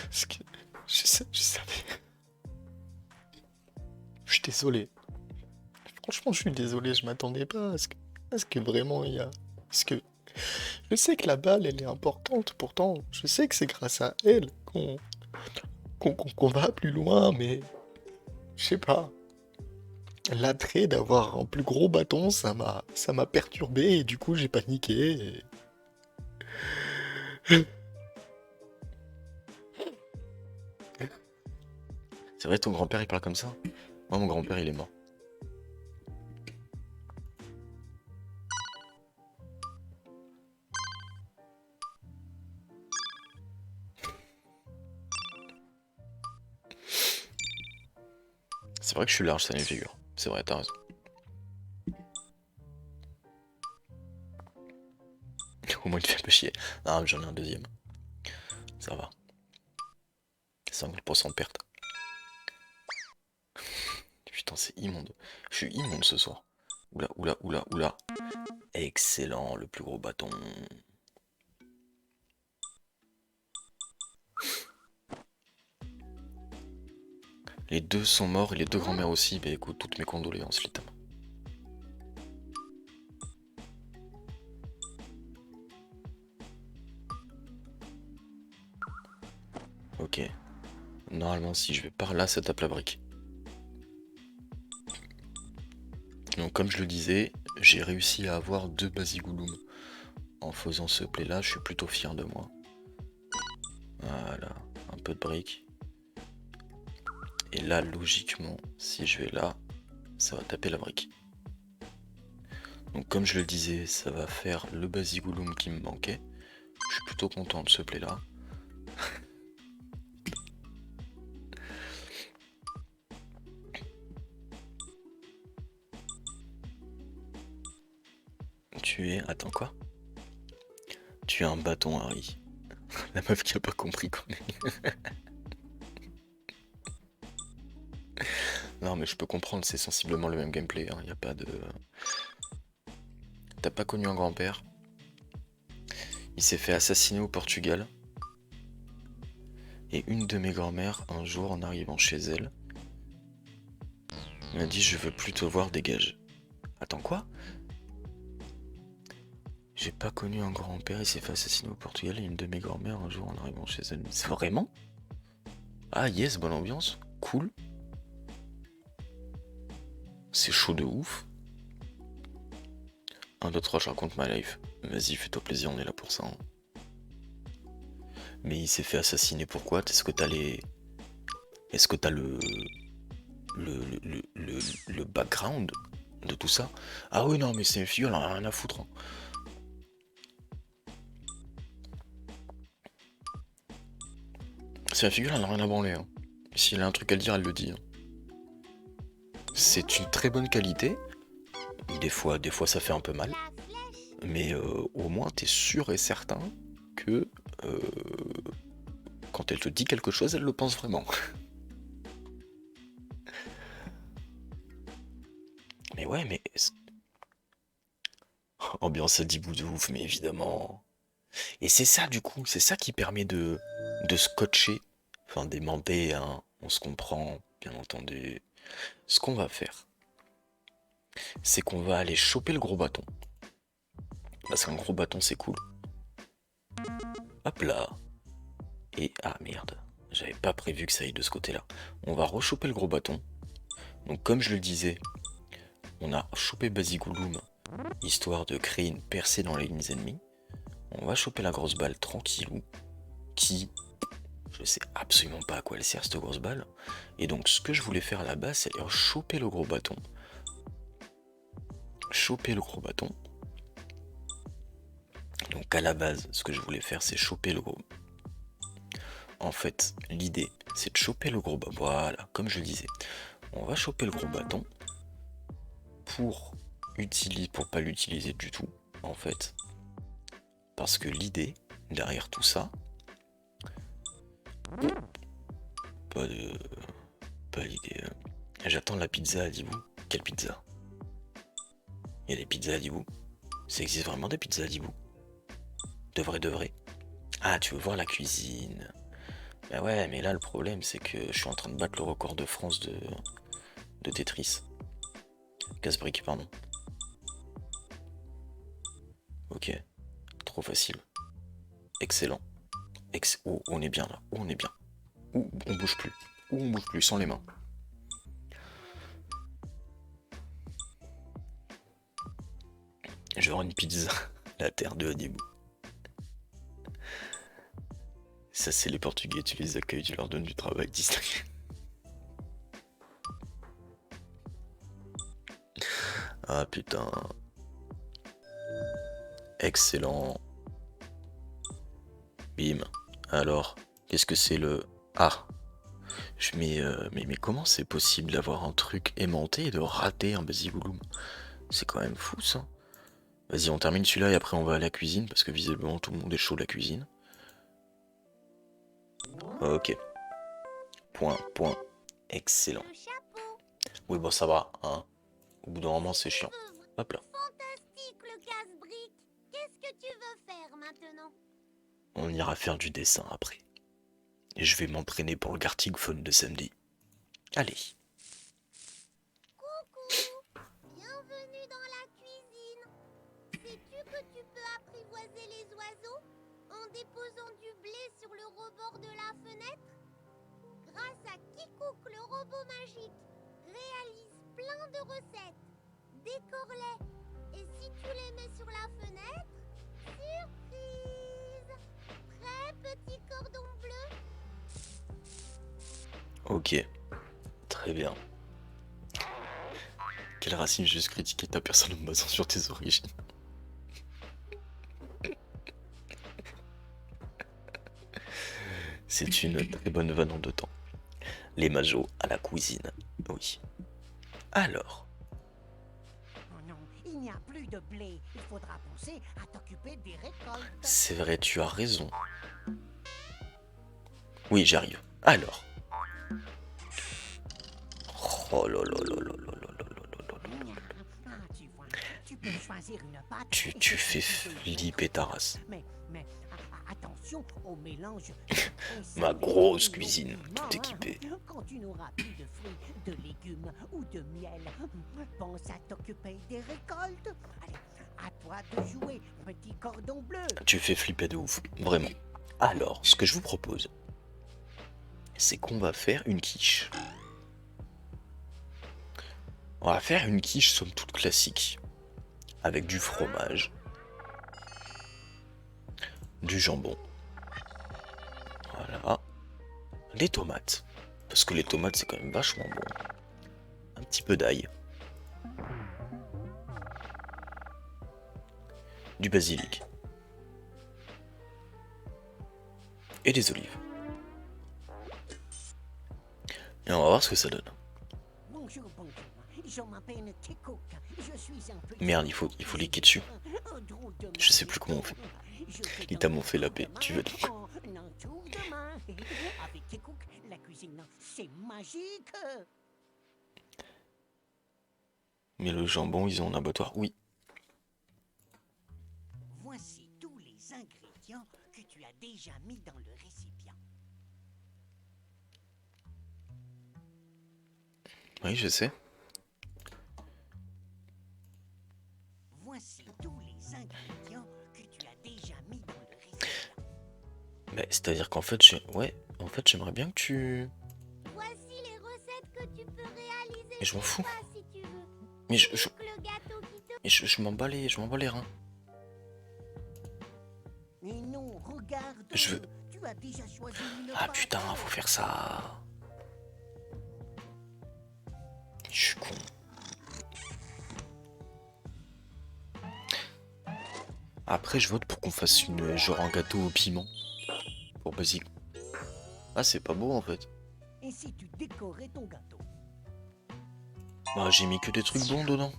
Parce que je savais. Je suis désolé. Franchement, je suis désolé, je m'attendais pas à ce que vraiment il y a. Parce que je sais que la balle, elle est importante, pourtant, je sais que c'est grâce à elle qu'on va plus loin, mais je sais pas. L'attrait d'avoir un plus gros bâton, ça m'a perturbé et du coup j'ai paniqué. C'est vrai, ton grand-père il parle comme ça? Moi, mon grand-père il est mort. C'est vrai que je suis large, ça une figure. C'est vrai, t'as raison. Au moins il te fait un peu chier. Ah, mais j'en ai un deuxième. Ça va. 50% de perte. Putain, c'est immonde. Je suis immonde ce soir. Oula, oula, oula, oula. Excellent, le plus gros bâton. Les deux sont morts et les deux grands-mères aussi. Bah écoute, toutes mes condoléances, Litam. Ok. Normalement, si je vais par là, ça tape la brique. Donc, comme je le disais, j'ai réussi à avoir 2 Basigouloum. En faisant ce play là, je suis plutôt fier de moi. Voilà, un peu de briques. Et là, logiquement, si je vais là, ça va taper la brique. Donc comme je le disais, ça va faire le Basigouloum qui me manquait. Je suis plutôt content de ce play là. Tu es... Attends quoi? Tu es un bâton, Harry. La meuf qui a pas compris qu'on est... Non mais je peux comprendre, c'est sensiblement le même gameplay, hein. Y a pas de... T'as pas connu un grand-père? Il s'est fait assassiner au Portugal. Et une de mes grand-mères, un jour en arrivant chez elle, m'a dit je veux plus te voir, dégage. Attends quoi? J'ai pas connu un grand-père, il s'est fait assassiner au Portugal et une de mes grand-mères un jour en arrivant chez elle. C'est vraiment? Ah yes, bonne ambiance, cool. C'est chaud de ouf. 1, 2, 3, je raconte ma life. Vas-y, fais-toi plaisir, on est là pour ça. Hein. Mais il s'est fait assassiner pourquoi? Est-ce que t'as les... Est-ce que t'as le background de tout ça? Ah oui, non, mais c'est une figure, elle en a rien à foutre. Hein. C'est une figure, elle en a rien à branler. Hein. Si elle a un truc à le dire, elle le dit. Hein. C'est une très bonne qualité. Des fois, ça fait un peu mal. Mais au moins, t'es sûr et certain que quand elle te dit quelque chose, elle le pense vraiment. Mais ouais, mais... Ambiance à 10 bouts de ouf, mais évidemment... Et c'est ça, du coup, c'est ça qui permet de scotcher, enfin d'aimanter, hein, on se comprend, bien entendu. Ce qu'on va faire, c'est qu'on va aller choper le gros bâton. Parce qu'un gros bâton, c'est cool. Hop là. Et, ah merde, j'avais pas prévu que ça aille de ce côté-là. On va rechoper le gros bâton. Donc comme je le disais, on a chopé Basigouloum, histoire de créer une percée dans les lignes ennemies. On va choper la grosse balle tranquillou, qui Je sais absolument pas à quoi elle sert cette grosse balle. Et donc ce que je voulais faire à la base, c'est choper le gros bâton. Choper le gros bâton. Donc à la base, ce que je voulais faire, c'est choper le gros. En fait, l'idée, c'est de choper le gros bâton. Voilà, comme je le disais. On va choper le gros bâton pour pas l'utiliser du tout, en fait. Parce que l'idée, derrière tout ça, pas l'idée. J'attends la pizza à Dibou. Quelle pizza? Il y a des pizzas à Dibou. Ça existe vraiment des pizzas à Dibou? De vrai? Ah, tu veux voir la cuisine? Bah ouais, mais là le problème c'est que je suis en train de battre le record de France de Tetris. Casse-brique, pardon. Ok, trop facile. Excellent. Oh, on est bien là. Oh, on est bien. Ouh, on bouge plus. Ouh, on bouge plus, sans les mains. Je vais avoir une pizza. La terre de Hadibou. Ça, c'est les Portugais, tu les accueilles, tu leur donnes du travail, distingué. Ah putain. Excellent. Bim. Alors, qu'est-ce que c'est le... Ah. Mais comment c'est possible d'avoir un truc aimanté et de rater un basibouloum? C'est quand même fou ça. Vas-y, on termine celui-là et après on va à la cuisine parce que visiblement tout le monde est chaud de la cuisine. Ok. Point. Excellent. Le chapeau. Oui, bon, ça va, hein. Au bout d'un moment, c'est chiant. Hop là. Fantastique le casse-brique. Qu'est-ce que tu veux faire maintenant? On ira faire du dessin après. Et je vais m'entraîner pour le karting fun de samedi. Allez. Coucou. Bienvenue dans la cuisine. Sais-tu que tu peux apprivoiser les oiseaux en déposant du blé sur le rebord de la fenêtre? Grâce à Kikouk, le robot magique, réalise plein de recettes. Décore-les. Et si tu les mets sur la fenêtre, surprise! Prêt, petit cordon bleu? Ok. Très bien. Quelle racine juste critiquer ta personne en me basant sur tes origines. C'est une très bonne vanne en 2 temps. Les majos à la cuisine. Oui. Alors. Oh non, il n'y a plus de blé. Il faudra penser à t'occuper des récoltes. C'est vrai, tu as raison. Oui, j'arrive. Alors. Oh là là là là là là là là là là. Ah, tu vois, tu peux choisir une pâte. Tu fais flipper ta race. Mais attention au mélange. Ma grosse cuisine, tout équipée. Quand tu n'auras plus de fruits, de légumes ou de miel, pense à t'occuper des récoltes. Allez, à toi de jouer, petit cordon bleu. Tu fais flipper de ouf, vraiment. Alors, ce que je vous propose, c'est qu'on va faire une quiche. On va faire une quiche somme toute classique. Avec du fromage. Du jambon. Voilà. Les tomates. Parce que les tomates, c'est quand même vachement bon. Un petit peu d'ail. Du basilic. Et des olives. Et on va voir ce que ça donne. Bonjour, je m'appelle Kikouk. Je suis un peu... Merde, il faut cliquer dessus. Je sais plus comment on fait. Ils t'ont fait la paix, tu veux donc. Avec Kikouk, la cuisine, c'est magique. Mais le jambon, ils ont un abattoir, oui. Voici tous les ingrédients que tu as déjà mis dans le récipient. Oui, je sais. Voici tous les ingrédients que tu as déjà mis dans le récipient. Mais c'est-à-dire qu'en fait, j'aimerais bien que tu... Voici les recettes que tu peux réaliser. Mais je m'en chez fous. toi, si tu veux. Mais Le gâteau qui te... mais je m'en bats les reins. Mais non, regarde. Je veux- Tu Tu as déjà choisi une Ah pâte. putain, faut faire ça. Je suis con. Après, je vote pour qu'on fasse genre un gâteau au piment. Pour Basique. Ah, c'est pas beau en fait. Et si tu décorais ton gâteau? Bah, j'ai mis que des trucs bons dedans.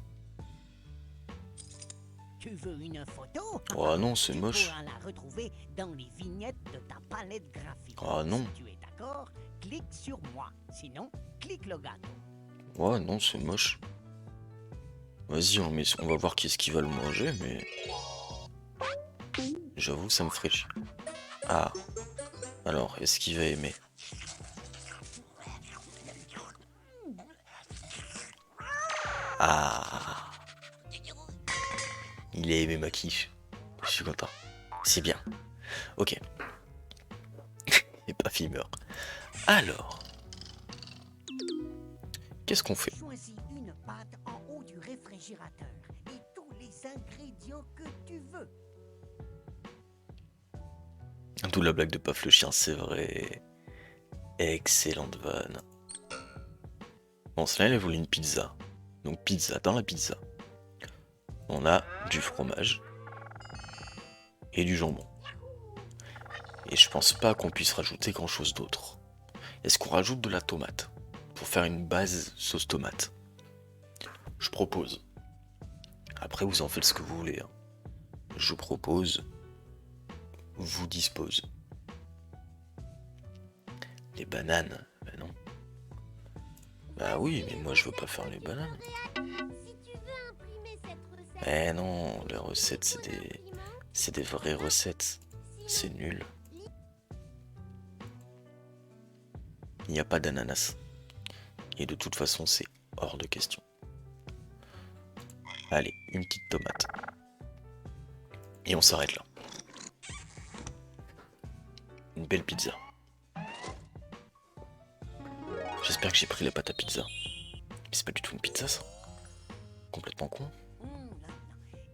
Tu veux une photo? Oh non, c'est Tu moche. pourras la retrouver dans les vignettes de ta palette graphique. Ah non. Si tu es d'accord, clique sur moi. Sinon, clique le gâteau. Ouais, non, c'est moche. Vas-y, on va voir qui est-ce qui va le manger, mais... J'avoue, ça me ferait chier. Ah. Alors, est-ce qu'il va aimer? Ah. Il a aimé ma quiche. Je suis content. C'est bien. Ok. Et pas fumeur. Alors. Qu'est-ce qu'on fait? Choisis une pâte en haut du réfrigérateur et tous les ingrédients que tu veux. D'où la blague de Paf le chien, c'est vrai. Excellente vanne. Bon, cela, elle a voulu une pizza. Donc pizza, dans la pizza, on a du fromage et du jambon. Et je pense pas qu'on puisse rajouter grand chose d'autre. Est-ce qu'on rajoute de la tomate pour faire une base sauce tomate? Je propose. Après, vous en faites ce que vous voulez. Hein. Je propose. Vous dispose. Les bananes, ben non. Bah oui, mais moi je veux pas faire les bananes. Si tu veux imprimer cette recette, Eh non, les recettes faut l'imprimante. c'est des vraies recettes. C'est nul. Il n'y a pas d'ananas. Et de toute façon, c'est hors de question. Allez, une petite tomate. Et on s'arrête là. Une belle pizza. J'espère que j'ai pris la pâte à pizza. Mais c'est pas du tout une pizza ça. Complètement con.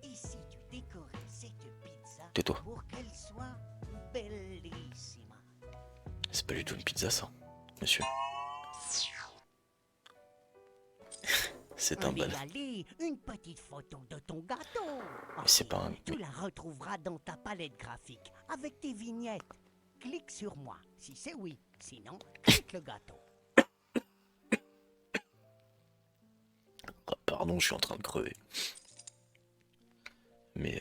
Et si tu décorais cette pizza Tais-toi. pour qu'elle soit bellissima? C'est pas du tout une pizza ça, monsieur. C'est un Allez, ban. allez, une petite photo de ton gâteau. Mais c'est pas un... Tu la retrouveras dans ta palette graphique avec tes vignettes. Clique sur moi si c'est oui. Sinon, clique le gâteau. Ah, pardon, je suis en train de crever. Mais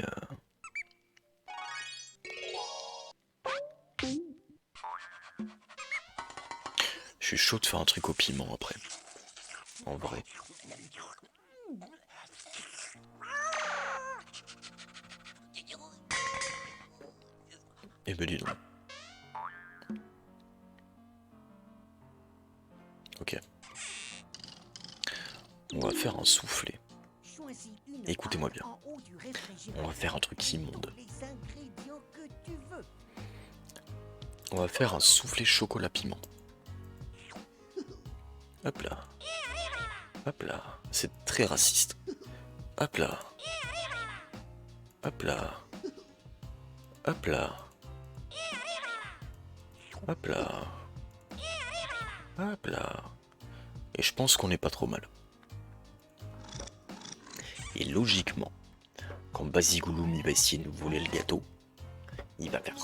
je suis chaud de faire un truc au piment après. En vrai. Eh ben dis donc. Ok. On va faire un soufflé. Choisis une Écoutez-moi pâte bien. en haut du réfrigérateur. On va faire un truc immonde. Les ingrédients que tu veux. On va faire un soufflé chocolat piment. Hop là. Hop là. C'est très raciste. Hop là. Hop là. Hop là. Hop là. Hop là. Et je pense qu'on n'est pas trop mal. Et logiquement, quand Basigouloum il va essayer de nous voler le gâteau, il va faire...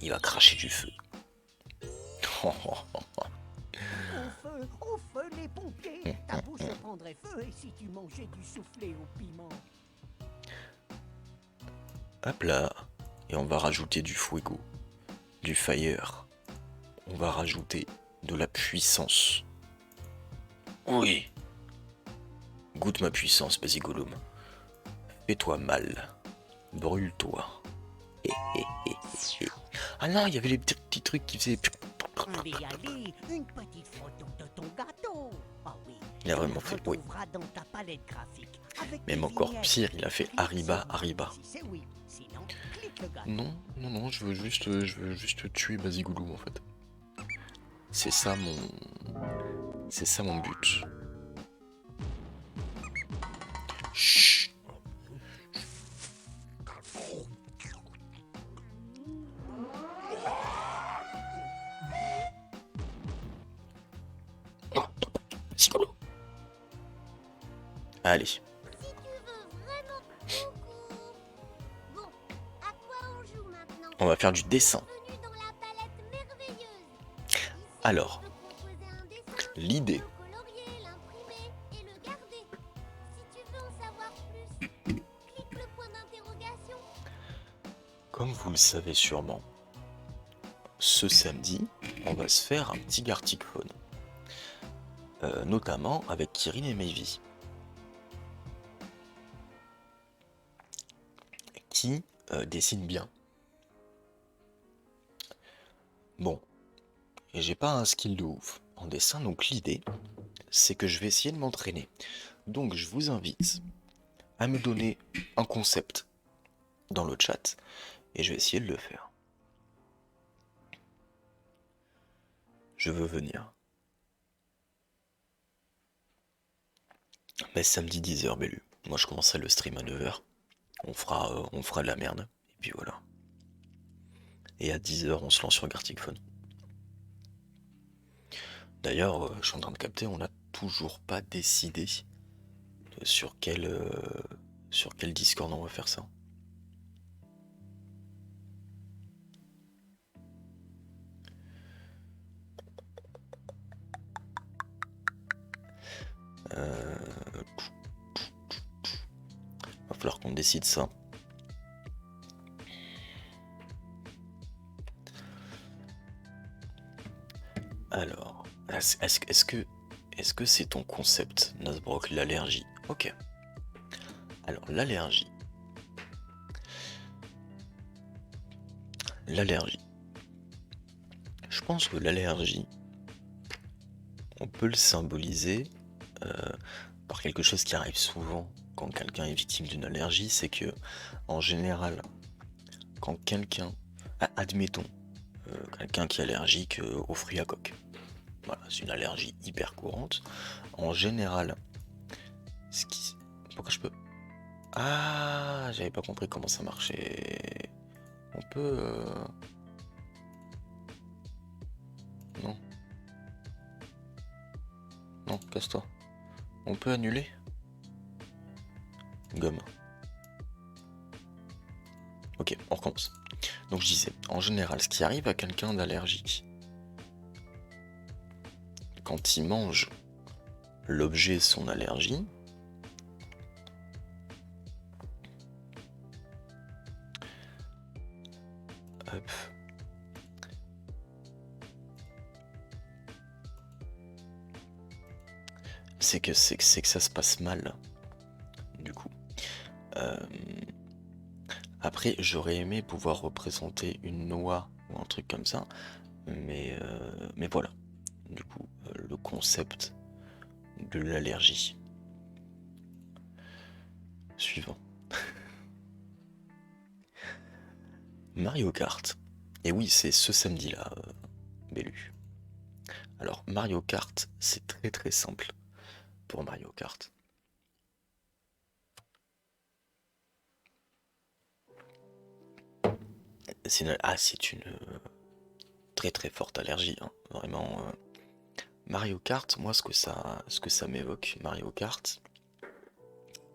Il va cracher du feu. Au feu, les pompiers. Ta bouche prendrait feu et si tu mangeais du soufflé au piment. Hop là. Et on va rajouter du fuego, du fire. On va rajouter de la puissance. Oui. Goûte ma puissance, Basigouloum. Fais-toi mal. Brûle-toi. Ah non, il y avait les petits trucs qui faisaient... Allez, allez, une petite photo de ton gâteau. Ah oui. Il a vraiment fait... Oui. Dans ta palette graphique avec Même tes encore vignettes. pire, il a fait Clique Arriba, sur moi Arriba. si c'est oui. Sinon, clique le gâteau. Non, non, non, je veux juste tuer Basigouloum en fait. C'est ça mon but. Chut. Allez, Si tu veux vraiment beaucoup. Bon, à quoi on joue maintenant? on va faire du dessin. Bienvenue dans la palette merveilleuse. Ici, Alors, tu peux composer un dessin, l'idée, le colorier, l'imprimer et le garder. Si tu veux en savoir plus, clique le point d'interrogation. comme vous le savez sûrement, ce samedi, on va se faire un petit Gartic Phone. Notamment avec Kirin et Mayvi. Qui dessine bien. Bon, et j'ai pas un skill de ouf en dessin, donc l'idée, c'est que je vais essayer de m'entraîner. Donc je vous invite à me donner un concept dans le chat, et je vais essayer de le faire. Je veux venir. Mais samedi 10h, Bellu. Moi je commencerai le stream à 9h. On fera de la merde, et puis voilà. Et à 10h, on se lance sur Gartic Phone. D'ailleurs, je suis en train de capter, on n'a toujours pas décidé sur quel Discord on va faire ça. Va falloir qu'on décide ça. Alors, est-ce que c'est ton concept, Nasbrock, l'allergie? Ok. Alors, l'allergie. L'allergie. Je pense que l'allergie, on peut le symboliser par quelque chose qui arrive souvent quand quelqu'un est victime d'une allergie, c'est que, en général, quand quelqu'un, admettons, quelqu'un qui est allergique aux fruits à coque. Voilà, c'est une allergie hyper courante. En général, pourquoi je peux... Ah, j'avais pas compris comment ça marchait. On peut... Non. Non, casse-toi. On peut annuler? Gomme. Ok, on recommence. Donc je disais, en général, ce qui arrive à quelqu'un d'allergique, quand il mange l'objet de son allergie, hop, c'est que ça se passe mal, du coup. Après, j'aurais aimé pouvoir représenter une noix ou un truc comme ça, mais voilà. Du coup, le concept de l'allergie. Suivant. Mario Kart. Et oui, c'est ce samedi-là, Bellu. Alors, Mario Kart, c'est très très simple pour Mario Kart. C'est une très très forte allergie, hein. Vraiment. Mario Kart, moi, ce que ça m'évoque, Mario Kart,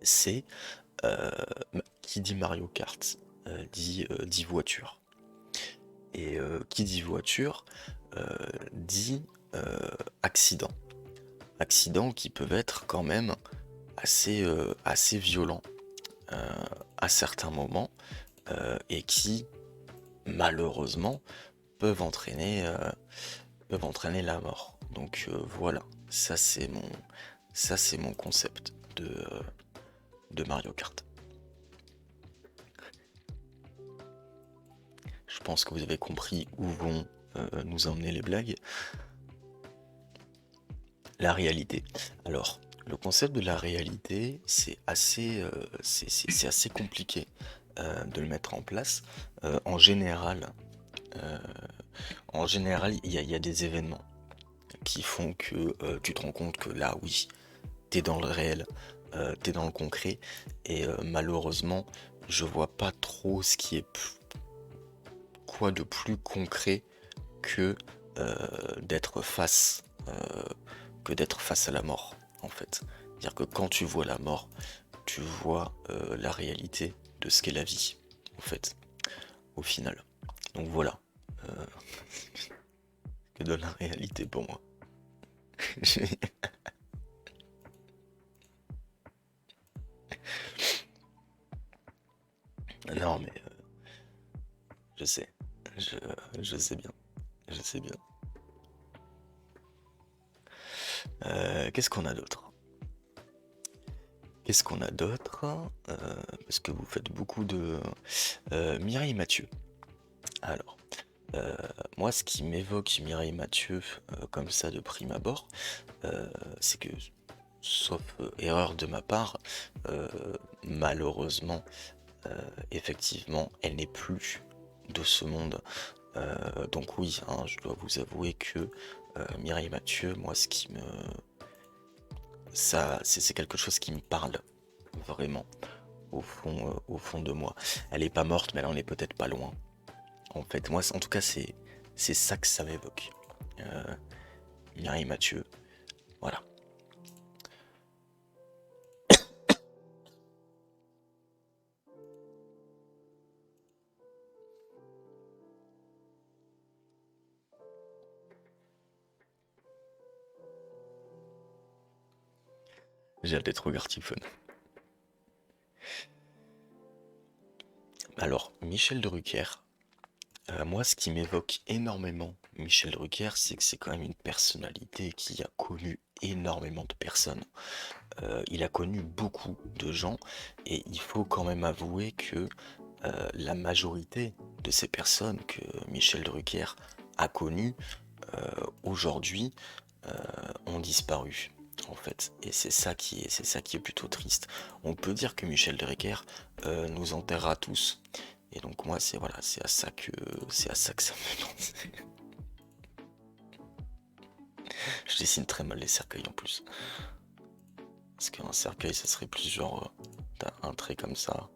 c'est qui dit Mario Kart dit voiture. Et qui dit voiture dit accident. Accidents qui peuvent être quand même assez violents à certains moments et qui malheureusement peuvent entraîner la mort. Donc voilà, ça c'est mon concept de Mario Kart. Je pense que vous avez compris où vont nous emmener les blagues. La réalité. Alors, le concept de la réalité, c'est assez compliqué de le mettre en place. En général, il y a des événements qui font que tu te rends compte que là, oui, t'es dans le réel, t'es dans le concret, et malheureusement, je vois pas trop ce qui est quoi de plus concret que d'être face à la mort, en fait. C'est-à-dire que quand tu vois la mort, tu vois la réalité de ce qu'est la vie, en fait, au final. Donc voilà, que donne la réalité pour moi. Non mais je sais, je, je sais bien, je sais bien. Qu'est-ce qu'on a d'autre? Qu'est-ce qu'on a d'autre? Parce que vous faites beaucoup de Mireille Mathieu. Alors, moi, ce qui m'évoque Mireille Mathieu comme ça de prime abord, c'est que, sauf erreur de ma part, malheureusement, effectivement, elle n'est plus de ce monde. Donc oui, hein, je dois vous avouer que Mireille Mathieu, moi, ce qui me... ça, c'est quelque chose qui me parle, vraiment, au fond de moi. Elle est pas morte, mais elle en est peut-être pas loin. En fait, moi, en tout cas, c'est ça que ça m'évoque. Mireille Mathieu, voilà. J'ai hâte d'être au Gartiphone. Alors, Michel Drucker, moi, ce qui m'évoque énormément Michel Drucker, c'est que c'est quand même une personnalité qui a connu énormément de personnes. Il a connu beaucoup de gens et il faut quand même avouer que la majorité de ces personnes que Michel Drucker a connues aujourd'hui ont disparu en fait, et c'est ça qui est plutôt triste. On peut dire que Michel Drucker nous enterrera tous, et donc moi c'est voilà, c'est à ça que ça me pense. Je dessine très mal les cercueils en plus, parce qu'un cercueil ça serait plus genre t'as un trait comme ça,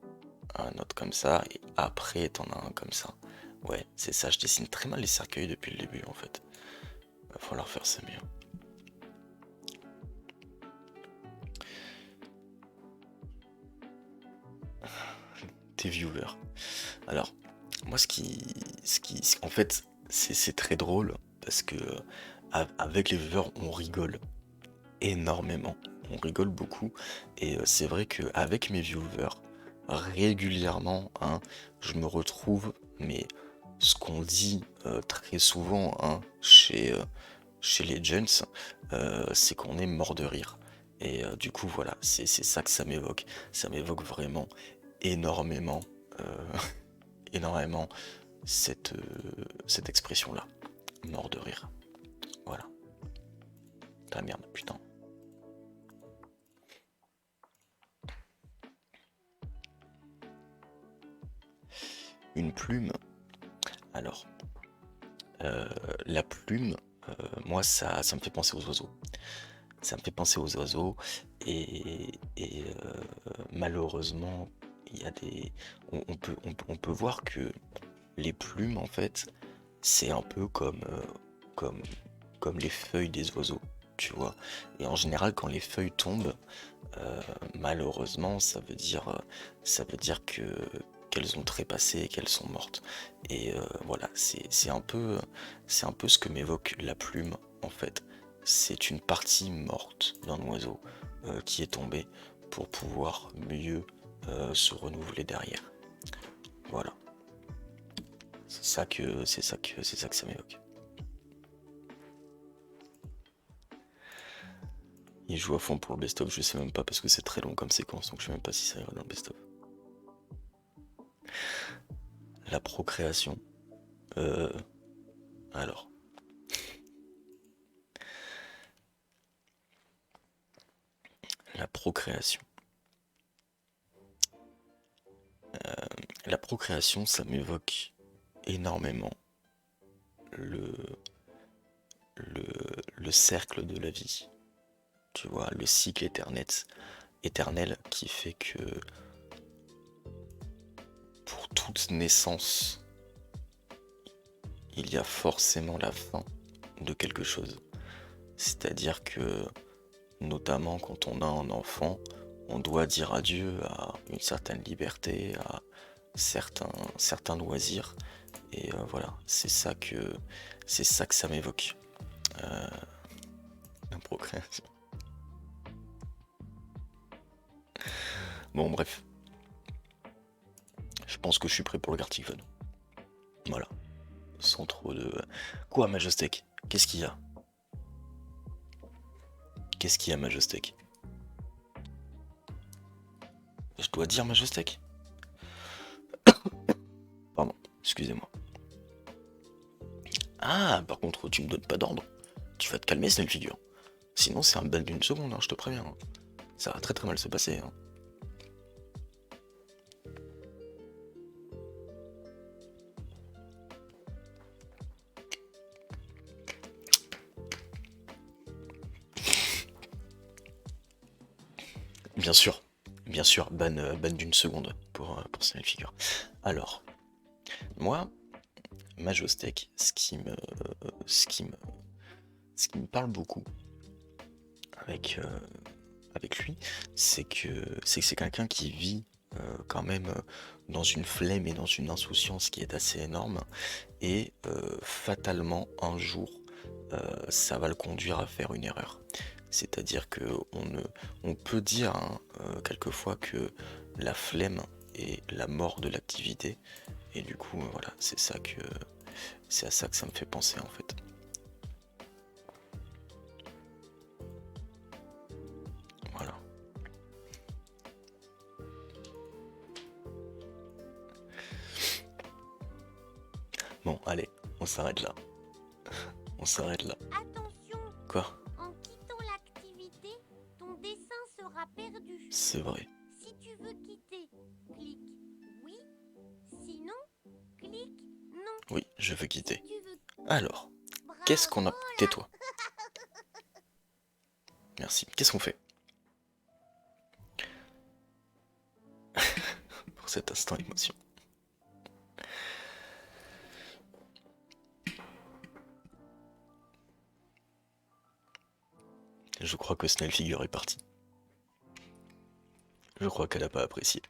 un autre comme ça, et après t'en as un comme ça. Ouais, c'est ça, je dessine très mal les cercueils depuis le début en fait. Va falloir faire ça mieux. Tes viewers. Alors, moi en fait, c'est très drôle parce que avec les viewers, on rigole énormément. On rigole beaucoup. Et c'est vrai qu'avec mes viewers, régulièrement, hein, je me retrouve, mais ce qu'on dit très souvent hein, chez les gens, c'est qu'on est mort de rire. Et du coup, voilà, c'est ça que ça m'évoque. Ça m'évoque vraiment énormément, euh, énormément cette expression-là. Mort de rire. Voilà. Ah merde, putain. Une plume. Alors, la plume, moi, ça me fait penser aux oiseaux. Ça me fait penser aux oiseaux et malheureusement, il y a des... on peut voir que les plumes, en fait, c'est un peu comme, comme les feuilles des oiseaux, tu vois. Et en général, quand les feuilles tombent, malheureusement, ça veut dire que qu'elles ont trépassé et qu'elles sont mortes. Et voilà, c'est un peu ce que m'évoque la plume, en fait. C'est une partie morte d'un oiseau qui est tombé pour pouvoir mieux se renouveler derrière. Voilà. C'est ça que ça m'évoque. Il joue à fond pour le best-of, je sais même pas parce que c'est très long comme séquence, donc je sais même pas si ça ira dans le best-of. La procréation. Alors. La procréation. La procréation, ça m'évoque énormément le, le cercle de la vie. Tu vois, le cycle éternel qui fait que pour toute naissance, il y a forcément la fin de quelque chose. C'est-à-dire que notamment quand on a un enfant, on doit dire adieu à une certaine liberté, à certains loisirs. Et voilà, c'est ça que ça m'évoque. Euh, la procréation. Bon, bref. Je pense que je suis prêt pour le Gartic Fun. Voilà. Sans trop de... Quoi, Majestec? Qu'est-ce qu'il y a? Qu'est-ce qu'il y a, Majestec? Je dois dire Majestec? Pardon, excusez-moi. Ah, par contre, tu me donnes pas d'ordre. Tu vas te calmer, c'est une figure. Sinon, c'est un ban d'une seconde, hein, je te préviens. Hein. Ça va très très mal se passer. Hein. Bien sûr, ban d'une seconde pour cette figure. Alors, moi, Majestec, ce qui me parle beaucoup avec lui, c'est que c'est quelqu'un qui vit quand même dans une flemme et dans une insouciance qui est assez énorme, et fatalement un jour ça va le conduire à faire une erreur. C'est-à-dire que on peut dire hein, quelquefois que la flemme est la mort de l'activité, et du coup voilà, c'est à ça que ça me fait penser en fait. Voilà. Bon, allez, on s'arrête là. On s'arrête là. Attention, Quoi? en quittant l'activité, ton dessin sera perdu. C'est vrai. Si tu veux quitter, clique oui. Sinon, clique non. Oui, je veux quitter. Si tu veux... Alors, Bravo, qu'est-ce qu'on a... Tais-toi. Merci. Qu'est-ce qu'on fait? Pour cet instant émotion. Je crois que Snell Figure est partie. Je crois qu'elle a pas apprécié.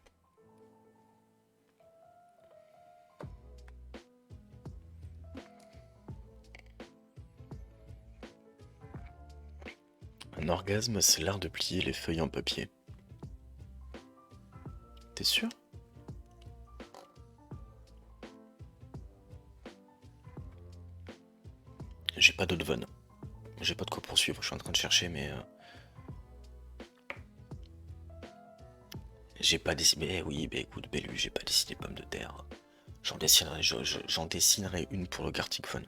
Un orgasme, c'est l'art de plier les feuilles en papier. T'es sûr? J'ai pas d'autres vannes. J'ai pas de quoi poursuivre, je suis en train de chercher, mais... J'ai pas dessiné... oui, bah écoute, Bellu, j'ai pas dessiné pomme de terre. J'en dessinerai une pour le Gartic Fun.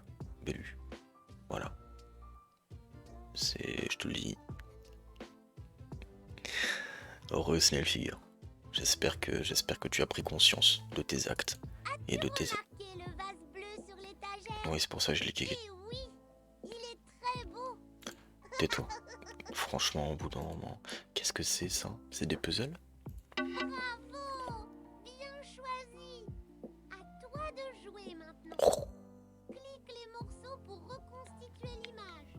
Bellu. Voilà. Je te le dis. Heureux Snell Figure. J'espère que tu as pris conscience de tes actes et de tes... Remarquez le vase bleu sur l'étagère. Oui, c'est pour ça que je l'ai kické. Eh oui, il est très beau. Tais-toi. Franchement, au bout d'un moment, qu'est-ce que c'est ça? C'est des puzzles? Bravo, bien choisi. À toi de jouer maintenant. Clique les morceaux pour reconstituer l'image.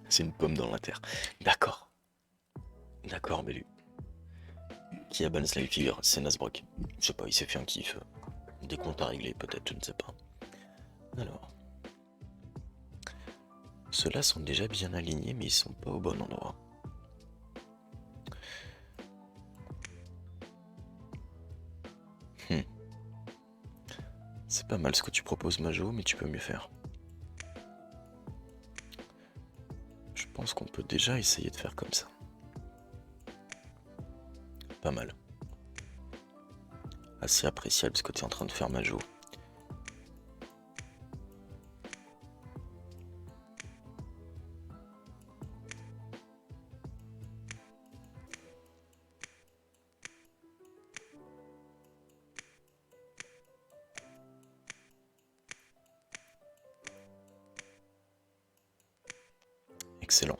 C'est une pomme dans la terre. D'accord. D'accord, Bellu. Qui a ban Snell Figure? C'est Nasbrock. Je sais pas, il s'est fait un kiff. Des comptes à régler, peut-être, je ne sais pas. Alors. Ceux-là sont déjà bien alignés, mais ils sont pas au bon endroit. C'est pas mal ce que tu proposes, Majo, mais tu peux mieux faire. Je pense qu'on peut déjà essayer de faire comme ça. Pas mal. Assez appréciable ce que tu es en train de faire, Majo. Excellent.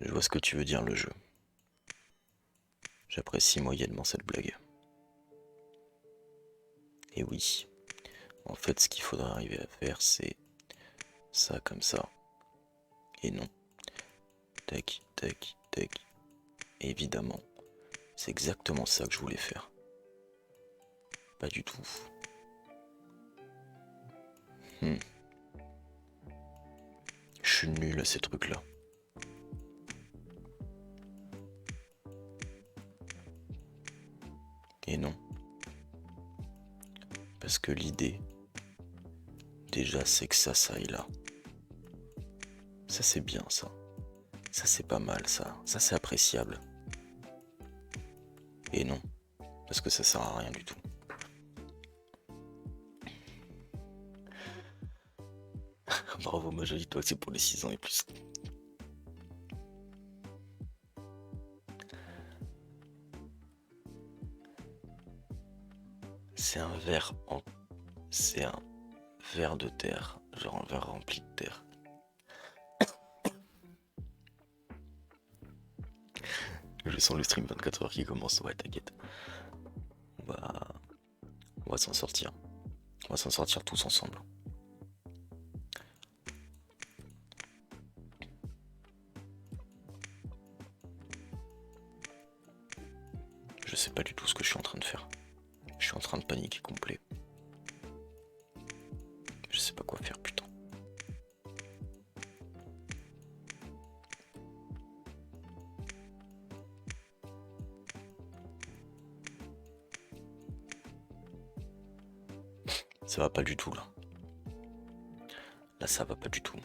Je vois ce que tu veux dire, le jeu. J'apprécie moyennement cette blague. Et oui, en fait, ce qu'il faudra arriver à faire, c'est ça comme ça. Et non. Tac, tac, tac. Évidemment, c'est exactement ça que je voulais faire. Pas du tout. Je suis nul à ces trucs-là. Et non. Parce que l'idée, déjà, c'est que ça aille là. Ça, c'est bien, ça. Ça, c'est pas mal, ça. Ça, c'est appréciable. Et non. Parce que ça sert à rien du tout. Bravo, ma jolie, toi, c'est pour les 6 ans et plus. C'est un verre en... C'est un verre de terre. Genre un verre rempli de terre. Je sens le stream 24 heures qui commence. Ouais, t'inquiète. On va s'en sortir. On va s'en sortir tous ensemble. Je sais pas du tout ce que je suis en train de faire. Je suis en train de paniquer complet. Je sais pas quoi faire, putain. Ça va pas du tout là. Là ça va pas du tout.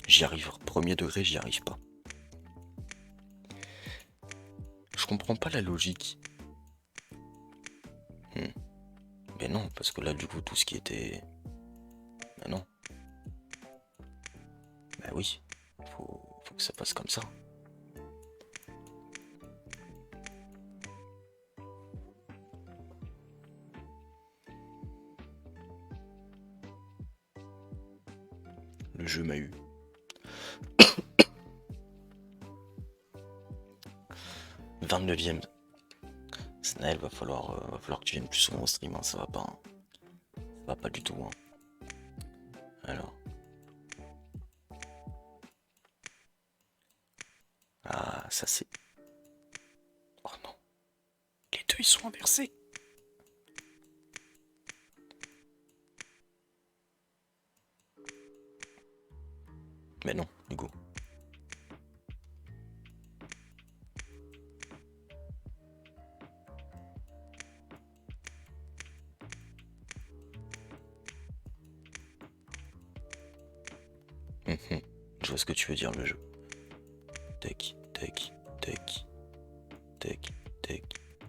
J'y arrive. Premier degré, j'y arrive pas. Je comprends pas la logique. Mais non, parce que là du coup tout ce qui était... Bah non. Bah oui. Faut que ça passe comme ça. Le jeu m'a eu. « 29ème. Snail, va falloir que tu viennes plus souvent au stream, hein, ça va pas. Hein. Ça va pas du tout. Hein. Alors. Ah, ça c'est... Oh non. Les deux ils sont inversés. Mais non, du coup. Je vois ce que tu veux dire, le jeu. Tac, tac, tac, tac, tac,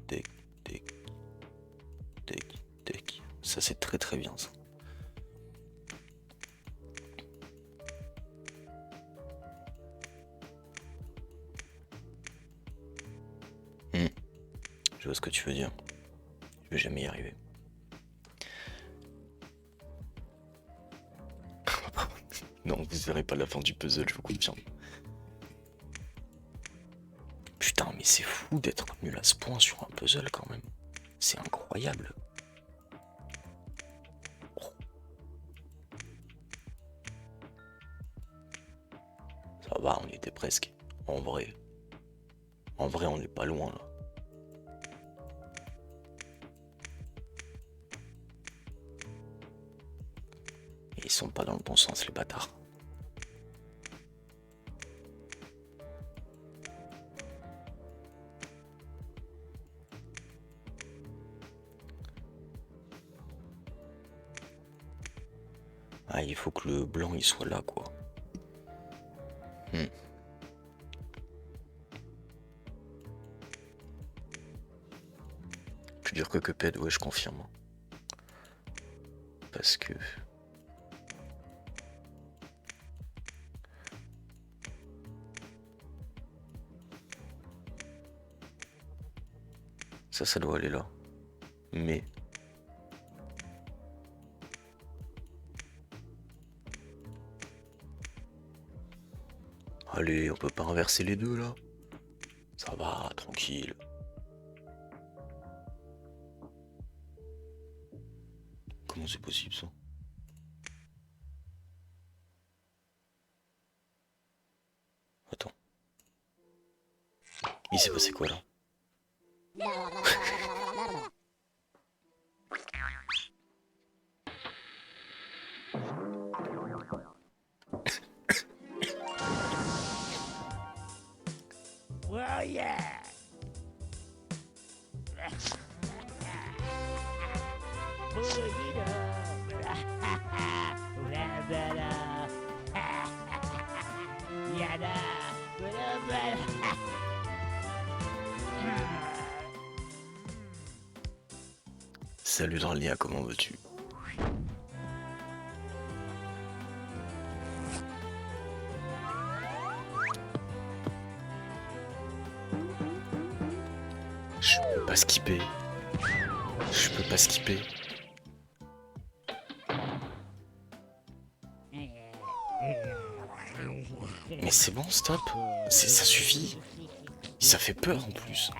tac, tac, tac, tac. Ça c'est très très bien ça. Je vois ce que tu veux dire. Je vais jamais y arriver. Non, vous verrez pas la fin du puzzle, je vous confirme. Putain, mais c'est fou d'être nul à ce point sur un puzzle quand même. C'est incroyable. Oh. Ça va, on y était presque. En vrai, on n'est pas loin là. Et ils sont pas dans le bon sens, les bâtards. Ah, il faut que le blanc il soit là, quoi. Plus dur que Cuphead, ouais, je confirme. Parce que... Ça doit aller là. Mais... Allez, on peut pas inverser les deux là? Ça va, tranquille. Comment c'est possible ça? Attends. Il s'est passé quoi là? Oh yeah! Salut Dralia, comment vas-tu? Je peux pas skipper. Je peux pas skipper. Mais c'est bon, stop. Ça suffit. Ça fait peur en plus.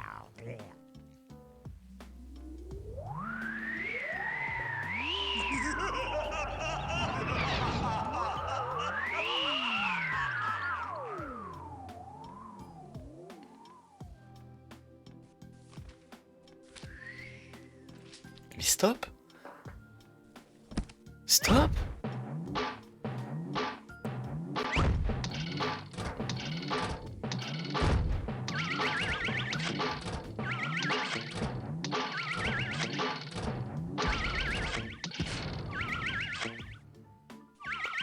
Mais stop. Stop.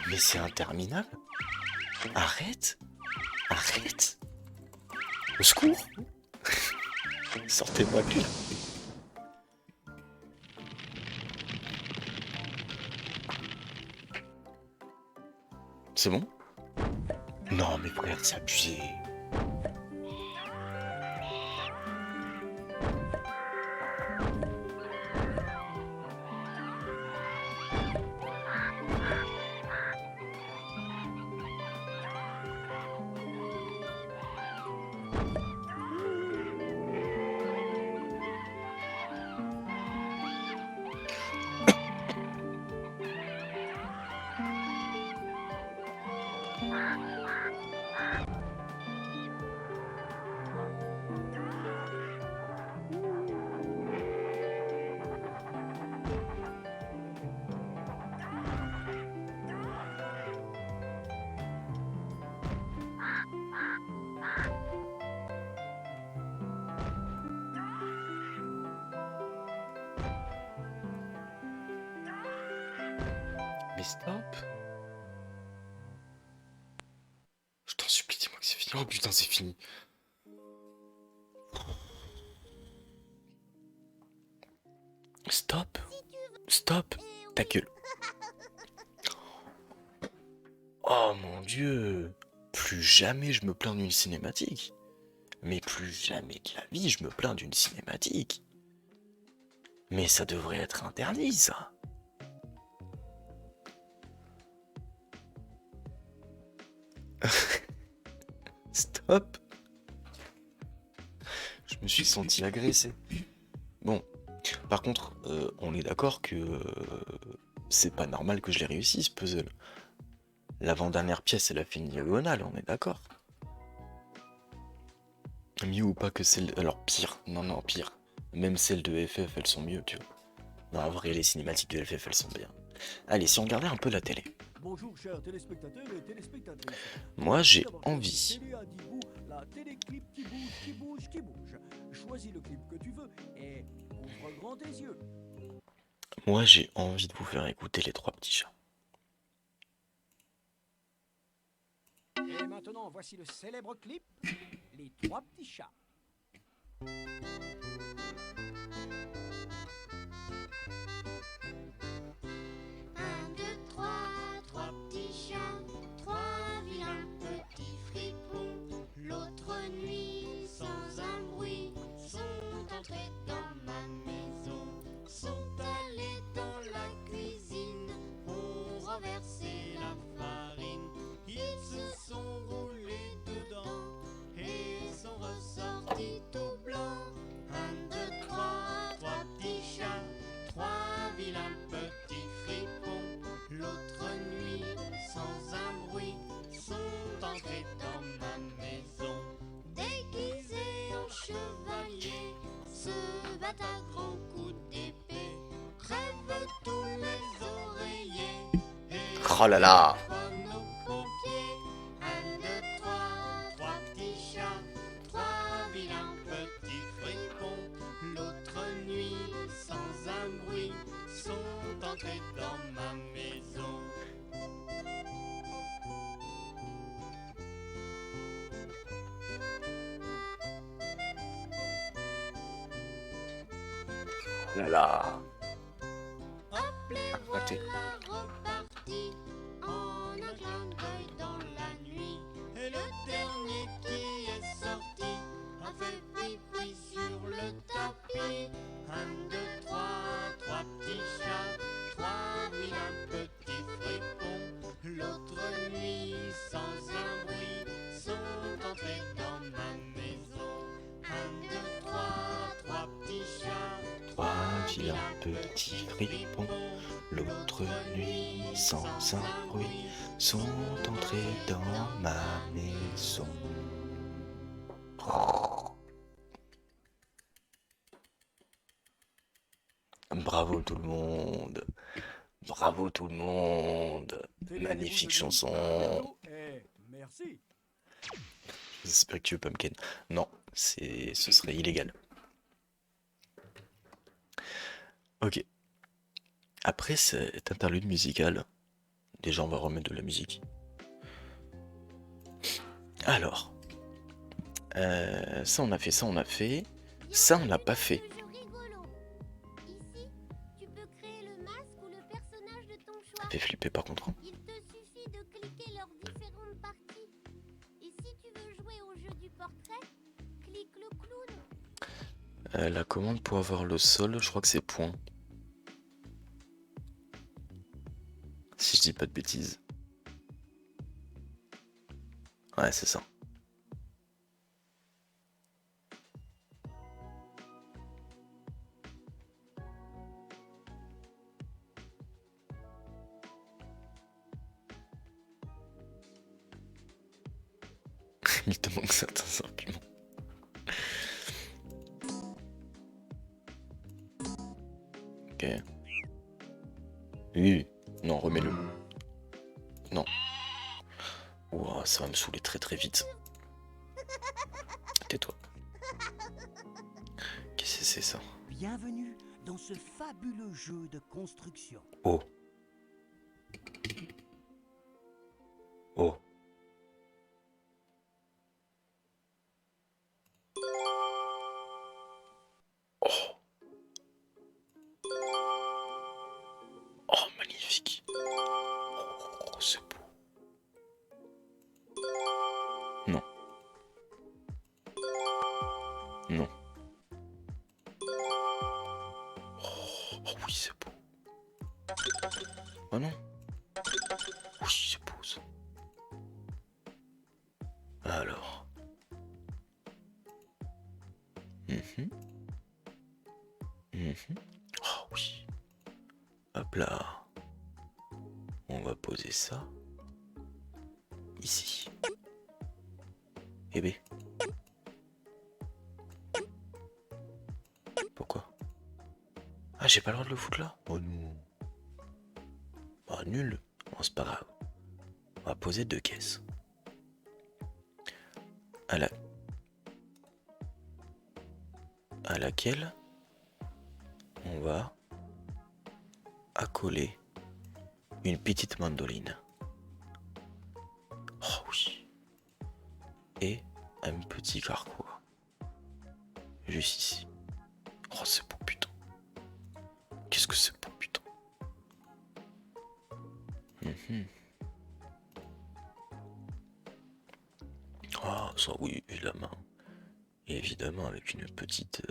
Mais c'est interminable. Arrête. Arrête. Au secours. Sortez-moi de là. C'est bon? Non mais frère, c'est abusé. Mais stop. Je t'en supplie, dis-moi que c'est fini. Oh putain, c'est fini. Stop. Stop. Ta gueule. Oh mon dieu. Plus jamais je me plains d'une cinématique. Mais plus jamais de la vie je me plains d'une cinématique. Mais ça devrait être interdit, ça. Stop. Je me suis senti agressé. Bon, par contre, on est d'accord que c'est pas normal que je l'ai réussi, ce puzzle. L'avant-dernière pièce, elle a fait une diagonale, on est d'accord. Mieux ou pas que celle... Alors pire, non, pire. Même celles de FF, elles sont mieux, tu vois. Non, en vrai, les cinématiques de FF, elles sont bien. Allez, si on regardait un peu la télé. Bonjour chers téléspectateurs et téléspectatrices. Moi, j'ai envie. Télé a dit vous, la téléclip qui bouge, qui bouge, qui bouge. Choisis le clip que tu veux et ouvre grand tes yeux. Moi, j'ai envie de vous faire écouter les trois petits chats. Et maintenant, voici le célèbre clip, les trois petits chats. Un, deux, trois petits chats, trois vilains petits fripons. L'autre nuit, sans un bruit, sont entrés dans ma maison, sont allés dans la cuisine, ont renversé la farine, ils se sont roulés Oh là là. Pompiers, un, deux, trois petits chats, trois vilains petits fripons. L'autre nuit, sans un bruit, sont entrés dans ma maison. Oh là là. Hop, les Raté. voilà repartis en un clin d'œil dans la nuit. Et le dernier qui est sorti a fait pipi sur le tapis. Un, deux, trois petits chats, trois vilains petits fripons. L'autre nuit, sans un bruit, sont entrés dans ma maison. Un, deux, trois petits chats, Trois vilains petits fripons, l'autre nuit, sans un bruit, sont entrés dans ma maison. Bravo tout le monde. Bravo tout le monde. Magnifique chanson. Merci. Respectueux Pumpkin. Non, ce serait illégal. Ok. Après cet interlude musical, déjà on va remettre de la musique. Alors, ça on a fait, ça on a fait, ça on n'a pas fait. Jeu rigolo. Ici, tu peux créer le masque ou le personnage de ton choix. Ça fait flipper par contre. Il te suffit de cliquer leurs différentes parties. Et si tu veux jouer au jeu du portrait, clique le clown. La commande pour avoir le sol, je crois que c'est point. Si je dis pas de bêtises. Ouais, c'est ça. Il te manque certains arguments. Ok. Oui. Non, remets-le. Non. Ouah, ça va me saouler très très vite. Tais-toi. Qu'est-ce que c'est ça? Bienvenue dans ce fabuleux jeu de construction. Oh. Oh. Oh. Oh, magnifique. Oh, c'est beau. Non. Non. Oh oui, c'est beau. Oh non. Oui, c'est beau ça. Alors. Oh oui. Hop là. On va poser ça. Ici. Eh ben. Pourquoi? Ah, j'ai pas le droit de le foutre là? Oh non. Oh, nul. Bon, c'est pas grave. On va poser 2 caisses. À laquelle on va accoler une petite mandoline. Oh oui. Et un petit carquois. Juste ici. Oh, c'est beau, putain. Qu'est-ce que c'est beau, putain. Oh, ça oui, évidemment. Et évidemment avec une petite...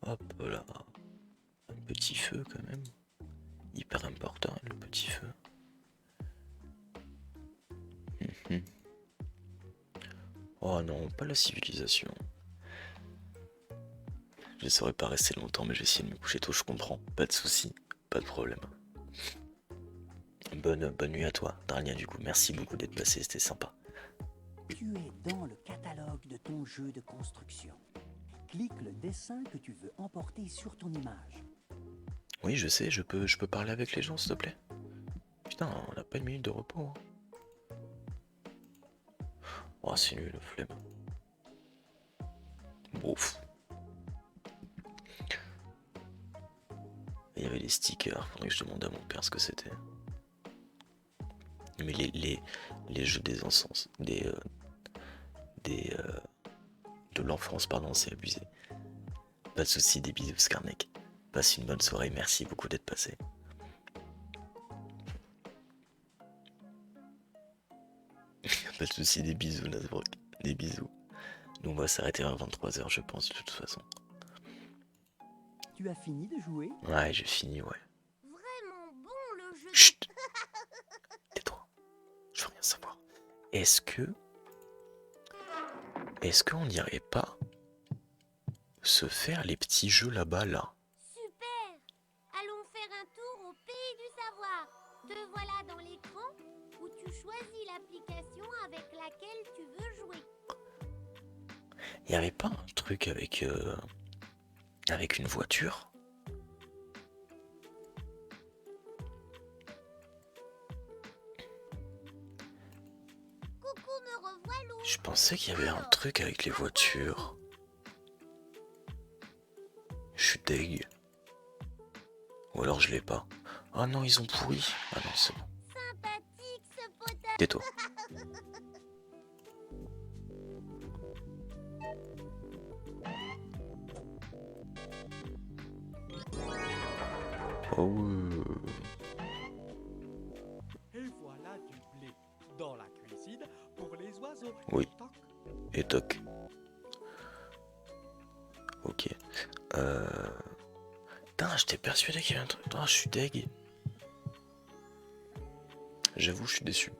hop là. Un petit feu quand même. Hyper important, le petit feu. Oh non, pas la civilisation. Je ne saurais pas rester longtemps, mais je vais essayer de me coucher tôt, je comprends. Pas de soucis, pas de problème. Bonne nuit à toi, Darnia, du coup. Merci beaucoup d'être passé, c'était sympa. Tu es dans le catalogue de ton jeu de construction. Clique le dessin que tu veux emporter sur ton image. Oui, je sais, je peux parler avec les gens, s'il te plaît. Putain, Putain, on n'a pas une minute de repos. Hein. Oh, c'est nul, flemme. Ouf. Il y avait les stickers, faudrait que je demande à mon père ce que c'était. Mais les jeux des encens, de l'enfance, pardon, c'est abusé. Pas de soucis, des bisous Skarnek. Passe une bonne soirée, merci beaucoup d'être passé. Pas de soucis, des bisous Nasbrook, des bisous. Nous on va s'arrêter à 23h je pense de toute façon. Tu as fini de jouer? Ouais, j'ai fini, ouais. Vraiment bon le jeu. Chut. Tais-toi, je veux rien savoir. Est-ce qu'on n'irait pas se faire les petits jeux là-bas, là? Super. Allons faire un tour au pays du savoir. Te voilà dans l'écran où tu choisis l'application avec laquelle tu veux jouer. Y avait pas un truc avec une voiture? Coucou, me revoilà. Je pensais qu'il y avait un truc avec les voitures. Je suis deg. Ou alors je l'ai pas. Ah non, ils ont pourri. Ah non, c'est bon. Sympathique ce potage. Tais-toi. Oh Et voilà du blé dans la cuisine pour les oiseaux. Oui. Toc. et toc. Ok. Putain, j'étais persuadé qu'il y avait un truc. Ah, je suis deg. J'avoue, je suis déçu.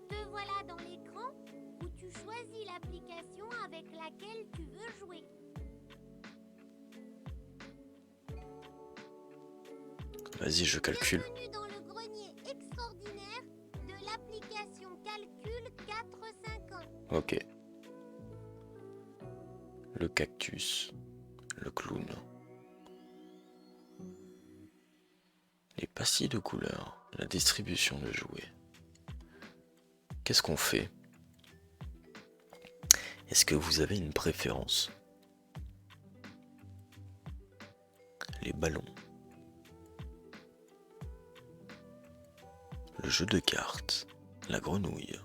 Te voilà dans l'écran où tu choisis l'application avec laquelle tu veux jouer. Vas-y, je calcule. Bienvenue dans le grenier extraordinaire de l'application Calcul 450. Ok. Le cactus. Le clown. Les pastilles de couleurs. La distribution de jouets. Qu'est-ce qu'on fait? Est-ce que vous avez une préférence? Les ballons. Le jeu de cartes. La grenouille.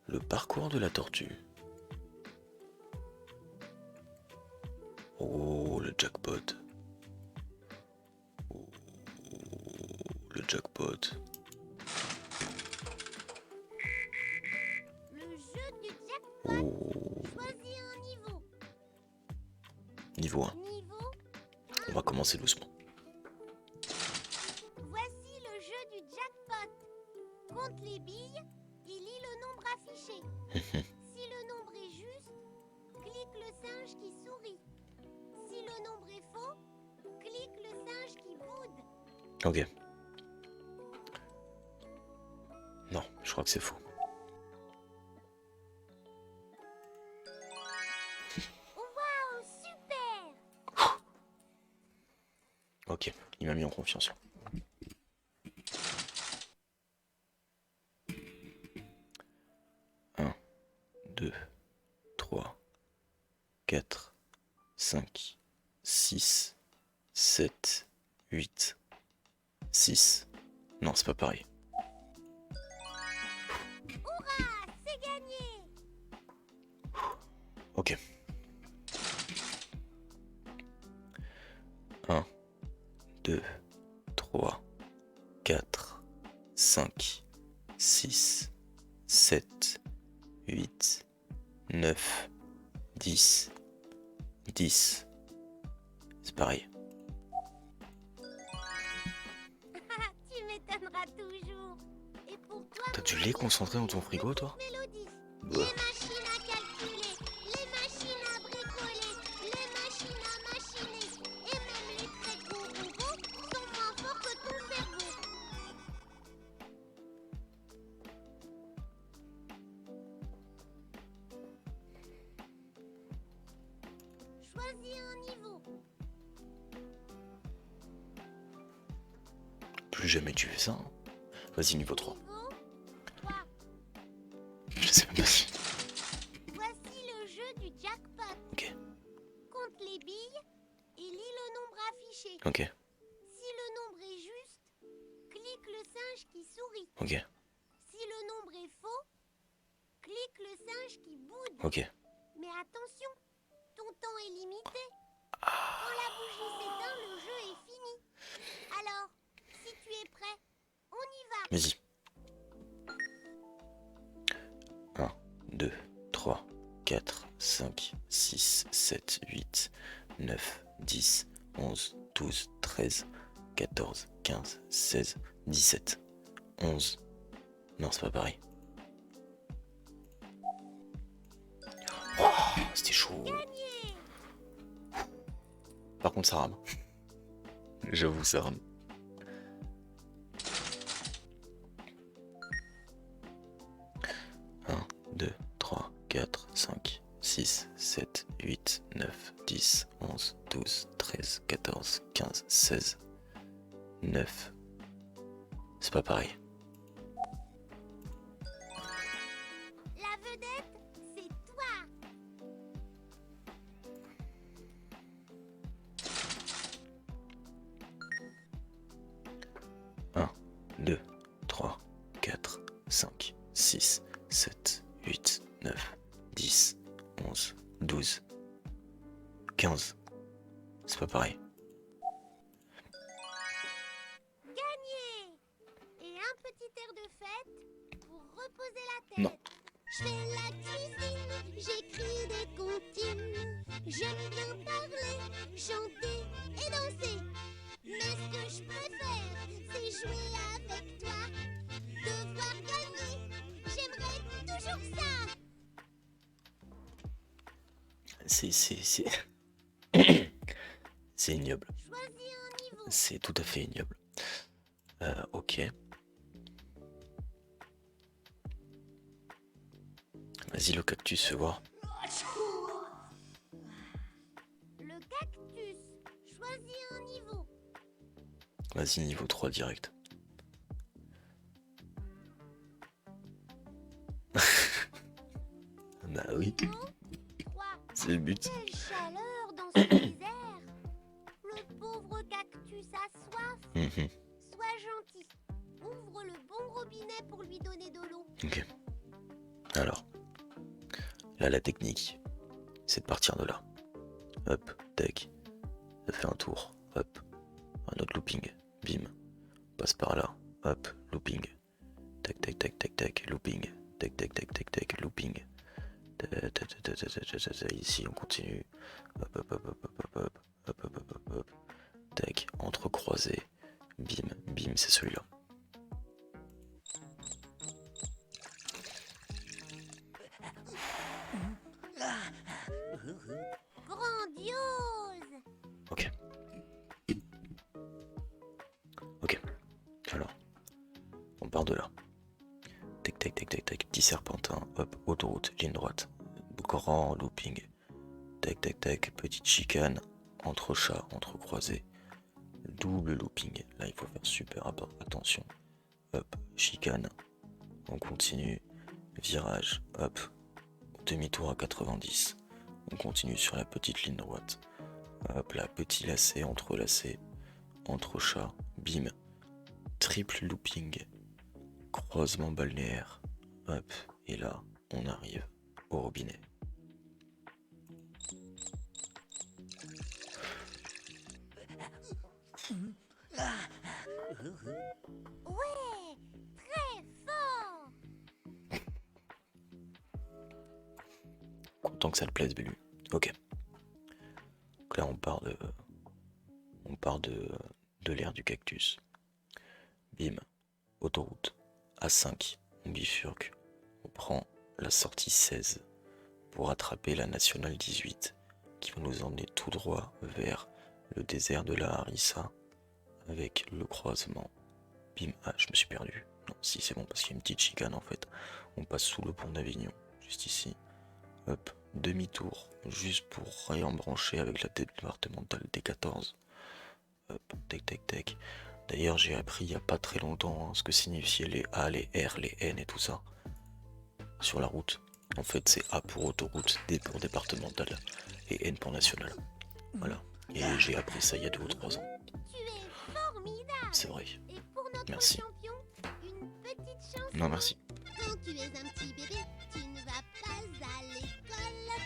Le parcours de la tortue. Oh, le jackpot. Oh, le jackpot. Le jeu du jackpot. Oh, Choisis un niveau. niveau 1. Niveau. On va commencer doucement. Voici le jeu du jackpot. Compte les billes et lis le nombre affiché. Si le nombre est juste, clique le singe qui sourit. Si le nombre est faux, clique le singe qui boude. Ok. Non, je crois que c'est faux. Waouh, super! Ok, il m'a mis en confiance. 1, 2, 3, 4, 5, 6, 7, 8, 6. Non, c'est pas pareil. Hurrah, c'est gagné! Ok. 1, 2, 3, 4, 5, 6, 7, 8, 9, 10, 10. C'est pareil. Tu m'étonneras toujours. Et pour toi, T'as du lait concentré dans ton frigo, toi? Mélodie, Bah. les machines à calculer, les machines à bricoler, les machines à machiner, et même les très gros robots sont moins forts que ton cerveau. Choisis un niveau. Plus jamais tu fais ça. Hein. Vas-y, niveau 3. Niveau 3. Je sais même pas si... Voici le jeu du jackpot. Ok, Compte les billes et lis le nombre affiché. ok, Si le nombre est juste, clique le singe qui sourit. ok, Si le nombre est faux, clique le singe qui boude. ok. Mais attention, ton temps est limité. Quand la bougie s'éteint, le jeu est fini. Alors, si tu es prêt, on y va. Vas-y. 1, 2, 3, 4, 5, 6, 7, 8, 9, 10, 11, 12, 13, 14, 15, 16, 17, 11. Non, c'est pas pareil. Oh, c'était chaud. Par contre, ça rame. J'avoue, ça rame. Un, 2, 3, 4, 5, 6, 7, 8, 9, 10, 11, 12, 13, 14, 15, 16, 9. C'est pas pareil. La vedette, c'est toi. 2, 3, 4, 5, 6, 7, 8, 9, 10, 11, 12, 15. C'est pas pareil. Gagné. Et un petit air de fête pour reposer la tête. Non. Je fais la cuisine, j'écris des comptines. J'aime bien parler, chanter et danser. Mais ce que je préfère, c'est jouer avec toi. Devoir gagner, j'aimerais toujours ça. C'est c'est ignoble. Choisis un niveau. C'est tout à fait ignoble. Ok. Vas-y, le cactus, fais voir. Le cactus. Choisis un niveau. Vas-y, niveau 3 direct. Bah oui, 3. c'est le but. Quelle chaleur dans ce désert. Le pauvre cactus a soif. Mhm. Sois gentil. Ouvre le bon robinet pour lui donner de l'eau. Ok. Alors, là, la technique, c'est de partir de là. Hop, tac. Ça fait un tour. Hop. Un autre looping. Bim. On passe par là. Hop, looping. Tac, tac, tac, tac, tac. Looping. Tac, tac, tac, tac, tac. Looping. Ici, on continue. Hop, hop, hop, hop, hop, hop, hop. Hop, hop, hop, hop, hop. Tac, entrecroisé. Bim, bim, c'est celui-là. Grandiose. Ok. Ok. Alors, on part de là. Tac, tac, tac, tac, tac. Petit serpentin. Hop, autoroute, ligne droite. Grand looping. Tac, tac, tac. Petite chicane. Entre chats, entre croisés. Double looping. Là, il faut faire super attention. Hop, chicane. On continue. Virage. Hop. Demi-tour à 90. On continue sur la petite ligne droite. Hop là, petit lacet, entrelacé, entre chats, bim. Triple looping. Croisement balnéaire. Hop, et là, on arrive au robinet. Ouais, très fort. Content que ça te plaise, Bélu. Ok. Donc là, on part de l'air du cactus. Bim. Autoroute. A5. On bifurque. On prend la sortie 16 pour attraper la nationale 18 qui va nous emmener tout droit vers le désert de la Harissa avec le croisement. Bim. Ah, je me suis perdu. Non, si c'est bon parce qu'il y a une petite chicane en fait. On passe sous le pont d'Avignon, juste ici. Hop, demi-tour, juste pour réembrancher avec la départementale D14. Hop, tac tac tac. D'ailleurs, j'ai appris il y a pas très longtemps ce que signifiaient les A, les R, les N et tout ça sur la route. En fait, c'est A pour autoroute, D pour départemental et N pour national. Voilà. Et j'ai appris ça il y a 2 ou 3 ans. Tu es formidable. C'est vrai. Et pour notre Merci. champion, une petite chanson. Non, merci. Quand tu es un petit bébé, tu ne vas pas à l'école.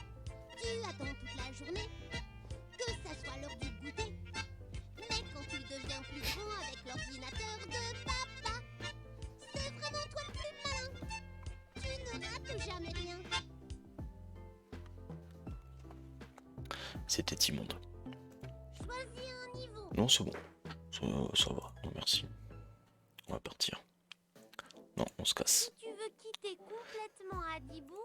Tu attends toute la journée, que ça soit l'heure du goûter. Mais quand tu deviens plus grand avec l'ordinateur de papa, c'est vraiment toi le plus malin. Tu ne rates jamais rien. C'était immonde. Choisis un niveau. Non, c'est bon. Ça va. Non, merci. On va partir. Non, on se casse. Si tu veux quitter complètement Adibou,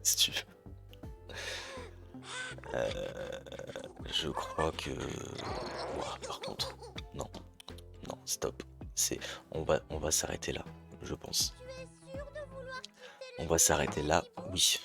Si tu veux. Je crois que... Ouah, par contre... Non. Non, stop. On va s'arrêter là, je pense. tu es sûr de vouloir quitter On va s'arrêter là, oui.